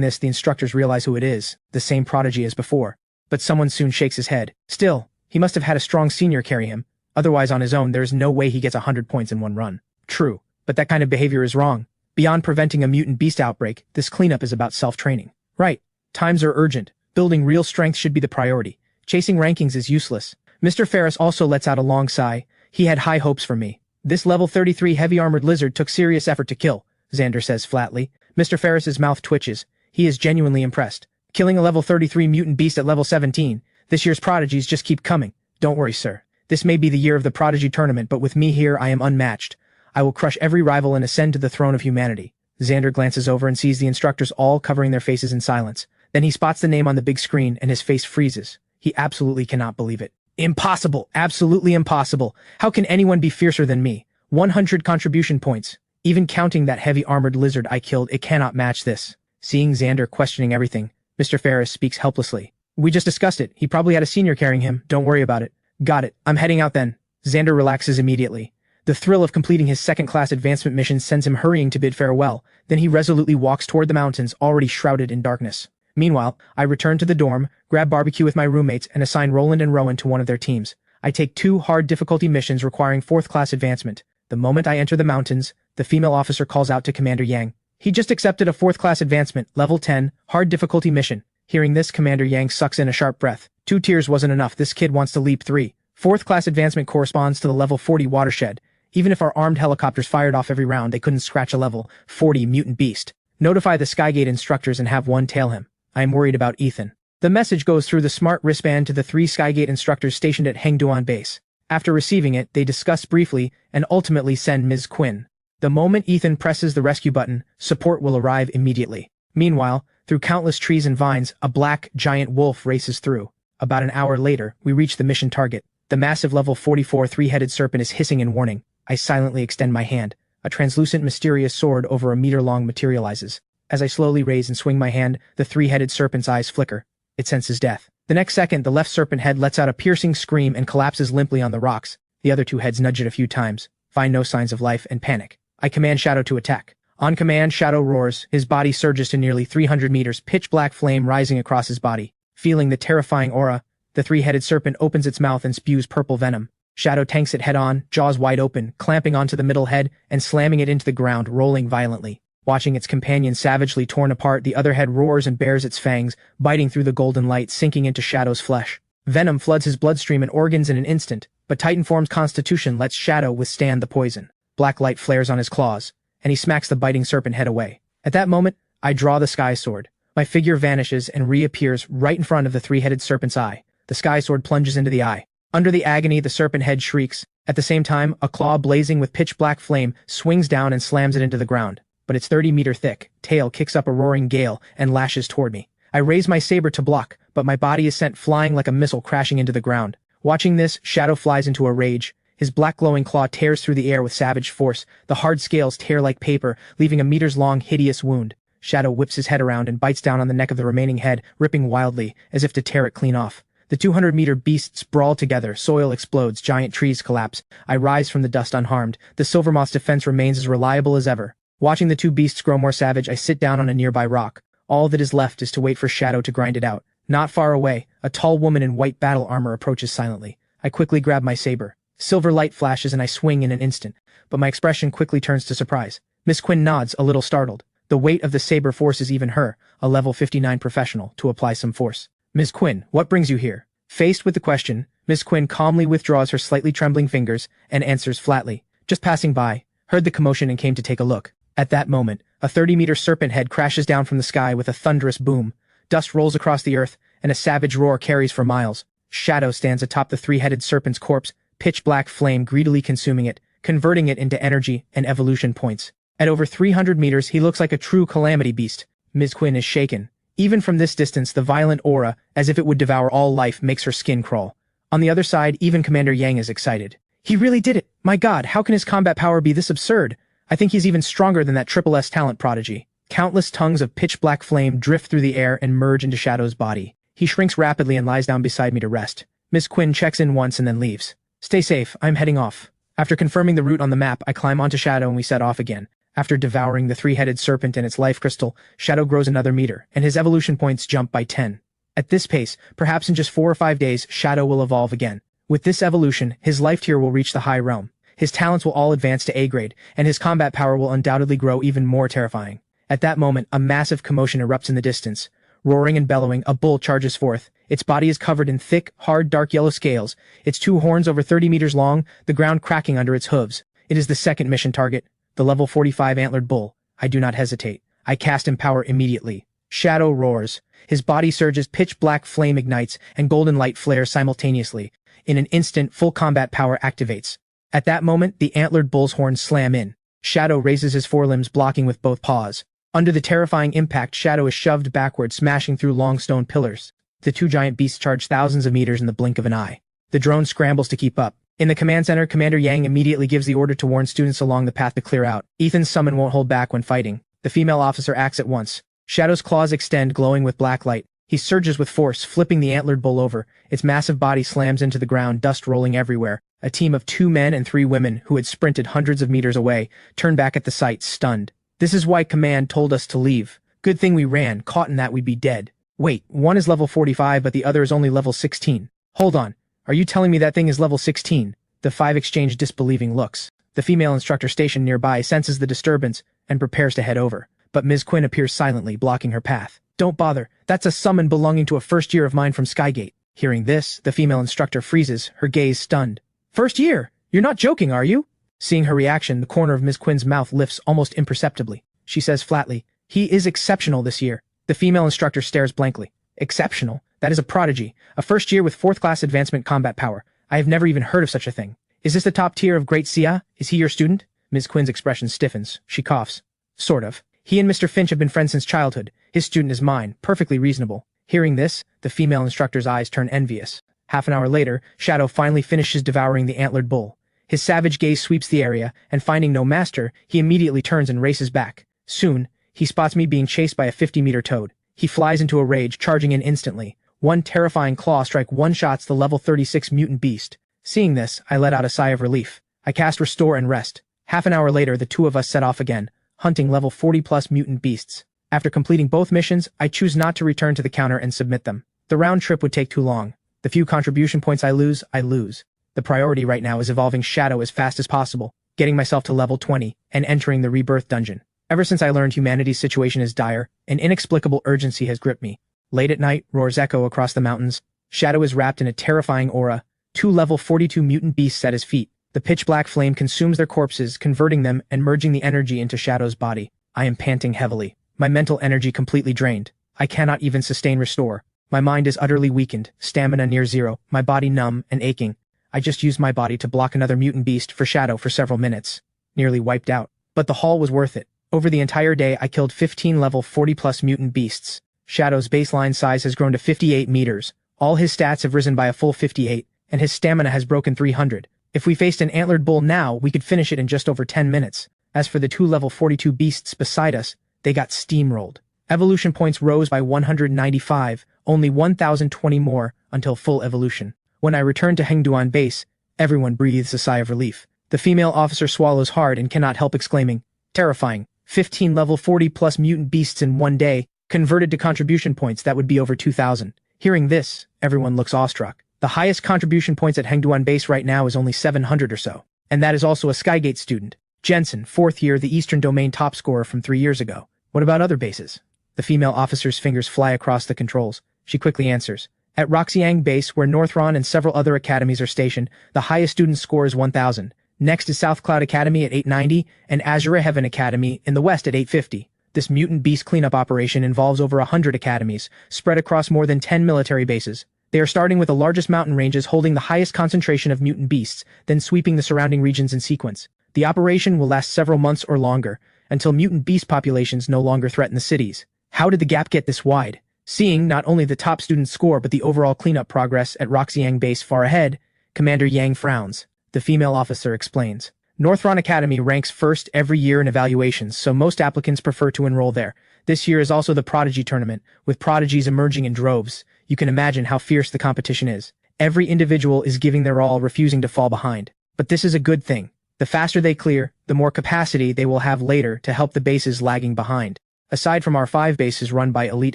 this, the instructors realize who it is. The same prodigy as before. But someone soon shakes his head. Still, he must have had a strong senior carry him. Otherwise, on his own, there is no way he gets 100 points in one run. True, but that kind of behavior is wrong. Beyond preventing a mutant beast outbreak, this cleanup is about self-training. Right. Times are urgent. Building real strength should be the priority. Chasing rankings is useless. Mr. Ferris also lets out a long sigh. He had high hopes for me. This level 33 heavy-armored lizard took serious effort to kill, Xander says flatly. Mr. Ferris's mouth twitches. He is genuinely impressed. Killing a level 33 mutant beast at level 17. This year's prodigies just keep coming. Don't worry, sir. This may be the year of the Prodigy Tournament, but with me here, I am unmatched. I will crush every rival and ascend to the throne of humanity. Xander glances over and sees the instructors all covering their faces in silence. Then he spots the name on the big screen, and his face freezes. He absolutely cannot believe it. Impossible! Absolutely impossible! How can anyone be fiercer than me? 100 contribution points. Even counting that heavy armored lizard I killed, it cannot match this. Seeing Xander questioning everything, Mr. Ferris speaks helplessly. We just discussed it. He probably had a senior carrying him. Don't worry about it. Got it. I'm heading out then. Xander relaxes immediately. The thrill of completing his second-class advancement mission sends him hurrying to bid farewell, then he resolutely walks toward the mountains already shrouded in darkness. Meanwhile, I return to the dorm, grab barbecue with my roommates, and assign Roland and Rowan to one of their teams. I take 2 hard difficulty missions requiring 4th class advancement. The moment I enter the mountains, the female officer calls out to Commander Yang. He just accepted a 4th class advancement, level 10, hard difficulty mission. Hearing this, Commander Yang sucks in a sharp breath. 2 tiers wasn't enough, this kid wants to leap 3. 4th class advancement corresponds to the level 40 watershed. Even if our armed helicopters fired off every round, they couldn't scratch a level 40 mutant beast. Notify the Skygate instructors and have one tail him. I am worried about Ethan. The message goes through the smart wristband to the 3 Skygate instructors stationed at Hengduan base. After receiving it, they discuss briefly and ultimately send Ms. Quinn. The moment Ethan presses the rescue button, support will arrive immediately. Meanwhile, through countless trees and vines, a black, giant wolf races through. About an hour later, we reach the mission target. The massive level 44 three-headed serpent is hissing in warning. I silently extend my hand. A translucent, mysterious sword over a meter long materializes. As I slowly raise and swing my hand, the 3-headed serpent's eyes flicker. It senses death. The next second, the left serpent head lets out a piercing scream and collapses limply on the rocks. The other 2 heads nudge it a few times, find no signs of life, and panic. I command Shadow to attack. On command, Shadow roars. His body surges to nearly 300 meters, pitch-black flame rising across his body. Feeling the terrifying aura, the 3-headed serpent opens its mouth and spews purple venom. Shadow tanks it head-on, jaws wide open, clamping onto the middle head and slamming it into the ground, rolling violently. Watching its companion savagely torn apart, the other head roars and bares its fangs, biting through the golden light, sinking into Shadow's flesh. Venom floods his bloodstream and organs in an instant, but Titanform's constitution lets Shadow withstand the poison. Black light flares on his claws, and he smacks the biting serpent head away. At that moment, I draw the Sky Sword. My figure vanishes and reappears right in front of the 3-headed serpent's eye. The Sky Sword plunges into the eye. Under the agony, the serpent head shrieks. At the same time, a claw blazing with pitch-black flame swings down and slams it into the ground. But its 30-meter thick tail kicks up a roaring gale and lashes toward me. I raise my saber to block, but my body is sent flying like a missile crashing into the ground. Watching this, Shadow flies into a rage. His black glowing claw tears through the air with savage force. The hard scales tear like paper, leaving a meters-long, hideous wound. Shadow whips his head around and bites down on the neck of the remaining head, ripping wildly, as if to tear it clean off. The 200-meter beasts brawl together, soil explodes, giant trees collapse. I rise from the dust unharmed. The Silvermoth's defense remains as reliable as ever. Watching the 2 beasts grow more savage, I sit down on a nearby rock. All that is left is to wait for Shadow to grind it out. Not far away, a tall woman in white battle armor approaches silently. I quickly grab my saber. Silver light flashes and I swing in an instant, but my expression quickly turns to surprise. Miss Quinn nods, a little startled. The weight of the saber forces even her, a level 59 professional, to apply some force. Ms. Quinn, what brings you here? Faced with the question, Ms. Quinn calmly withdraws her slightly trembling fingers and answers flatly. Just passing by, heard the commotion and came to take a look. At that moment, a 30-meter serpent head crashes down from the sky with a thunderous boom. Dust rolls across the earth, and a savage roar carries for miles. Shadow stands atop the 3-headed serpent's corpse, pitch-black flame greedily consuming it, converting it into energy and evolution points. At over 300 meters, he looks like a true calamity beast. Ms. Quinn is shaken. Even from this distance, the violent aura, as if it would devour all life, makes her skin crawl. On the other side, even Commander Yang is excited. He really did it! My god, how can his combat power be this absurd? I think he's even stronger than that Triple S talent prodigy. Countless tongues of pitch-black flame drift through the air and merge into Shadow's body. He shrinks rapidly and lies down beside me to rest. Ms. Quinn checks in once and then leaves. Stay safe, I'm heading off. After confirming the route on the map, I climb onto Shadow and we set off again. After devouring the 3-headed serpent and its life crystal, Shadow grows another meter, and his evolution points jump by 10. At this pace, perhaps in just 4 or 5 days, Shadow will evolve again. With this evolution, his life tier will reach the high realm. His talents will all advance to A grade, and his combat power will undoubtedly grow even more terrifying. At that moment, a massive commotion erupts in the distance. Roaring and bellowing, a bull charges forth. Its body is covered in thick, hard, dark yellow scales, its 2 horns over 30 meters long, the ground cracking under its hooves. It is the second mission target, the level 45 antlered bull. I do not hesitate. I cast Empower immediately. Shadow roars. His body surges, pitch-black flame ignites, and golden light flares simultaneously. In an instant, full combat power activates. At that moment, the antlered bull's horns slam in. Shadow raises his forelimbs, blocking with both paws. Under the terrifying impact, Shadow is shoved backward, smashing through long stone pillars. The 2 giant beasts charge thousands of meters in the blink of an eye. The drone scrambles to keep up. In the command center, Commander Yang immediately gives the order to warn students along the path to clear out. Ethan's summon won't hold back when fighting. The female officer acts at once. Shadow's claws extend, glowing with black light. He surges with force, flipping the antlered bull over. Its massive body slams into the ground, dust rolling everywhere. A team of 2 men and 3 women who had sprinted hundreds of meters away turned back at the sight, stunned. This is why Command told us to leave. Good thing we ran, caught in that we'd be dead. Wait, one is level 45 but the other is only level 16. Hold on, are you telling me that thing is level 16? The 5 exchange disbelieving looks. The female instructor stationed nearby senses the disturbance and prepares to head over, but Ms. Quinn appears silently, blocking her path. Don't bother, that's a summon belonging to a first year of mine from Skygate. Hearing this, the female instructor freezes, her gaze stunned. First year? You're not joking, are you? Seeing her reaction, the corner of Ms. Quinn's mouth lifts almost imperceptibly. She says flatly, he is exceptional this year. The female instructor stares blankly. Exceptional? That is a prodigy, a first year with 4th class advancement combat power. I have never even heard of such a thing. Is this the top tier of Great Sia? Is he your student? Ms. Quinn's expression stiffens. She coughs. Sort of. He and Mr. Finch have been friends since childhood. His student is mine. Perfectly reasonable. Hearing this, the female instructor's eyes turn envious. Half an hour later, Shadow finally finishes devouring the antlered bull. His savage gaze sweeps the area, and finding no master, he immediately turns and races back. Soon, he spots me being chased by a 50-meter toad. He flies into a rage, charging in instantly. One terrifying claw strike one-shots the level 36 mutant beast. Seeing this, I let out a sigh of relief. I cast Restore and Rest. Half an hour later, the two of us set off again, hunting level 40-plus mutant beasts. After completing both missions, I choose not to return to the counter and submit them. The round trip would take too long. The few contribution points I lose. The priority right now is evolving Shadow as fast as possible, getting myself to level 20, and entering the Rebirth Dungeon. Ever since I learned humanity's situation is dire, an inexplicable urgency has gripped me. Late at night, roars echo across the mountains. Shadow is wrapped in a terrifying aura. 2 level 42 mutant beasts at his feet. The pitch-black flame consumes their corpses, converting them and merging the energy into Shadow's body. I am panting heavily. My mental energy completely drained. I cannot even sustain Restore. My mind is utterly weakened, stamina near 0, my body numb and aching. I just used my body to block another mutant beast for Shadow for several minutes. Nearly wiped out. But the haul was worth it. Over the entire day, I killed 15 level 40-plus mutant beasts. Shadow's baseline size has grown to 58 meters. All his stats have risen by a full 58, and his stamina has broken 300. If we faced an antlered bull now, we could finish it in just over 10 minutes. As for the 2 level 42 beasts beside us, they got steamrolled. Evolution points rose by 195, only 1,020 more until full evolution. When I return to Hengduan base, everyone breathes a sigh of relief. The female officer swallows hard and cannot help exclaiming, terrifying. 15 level 40-plus mutant beasts in one day, converted to contribution points that would be over 2,000. Hearing this, everyone looks awestruck. The highest contribution points at Hengduan base right now is only 700 or so. And that is also a Skygate student. Jensen, 4th year, the Eastern Domain top scorer from 3 years ago. What about other bases? The female officer's fingers fly across the controls. She quickly answers. At Roxiang base, where Northron and several other academies are stationed, the highest student score is 1,000. Next is South Cloud Academy at 890, and Azure Heaven Academy in the west at 850. This mutant beast cleanup operation involves over 100 academies, spread across more than 10 military bases. They are starting with the largest mountain ranges holding the highest concentration of mutant beasts, then sweeping the surrounding regions in sequence. The operation will last several months or longer, until mutant beast populations no longer threaten the cities. How did the gap get this wide? Seeing not only the top student score but the overall cleanup progress at Roxiang base far ahead, Commander Yang frowns. The female officer explains. Northron Academy ranks first every year in evaluations, so most applicants prefer to enroll there. This year is also the Prodigy Tournament, with prodigies emerging in droves. You can imagine how fierce the competition is. Every individual is giving their all, refusing to fall behind. But this is a good thing. The faster they clear, the more capacity they will have later to help the bases lagging behind. Aside from our 5 bases run by elite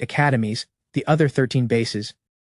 academies, the other 13 bases,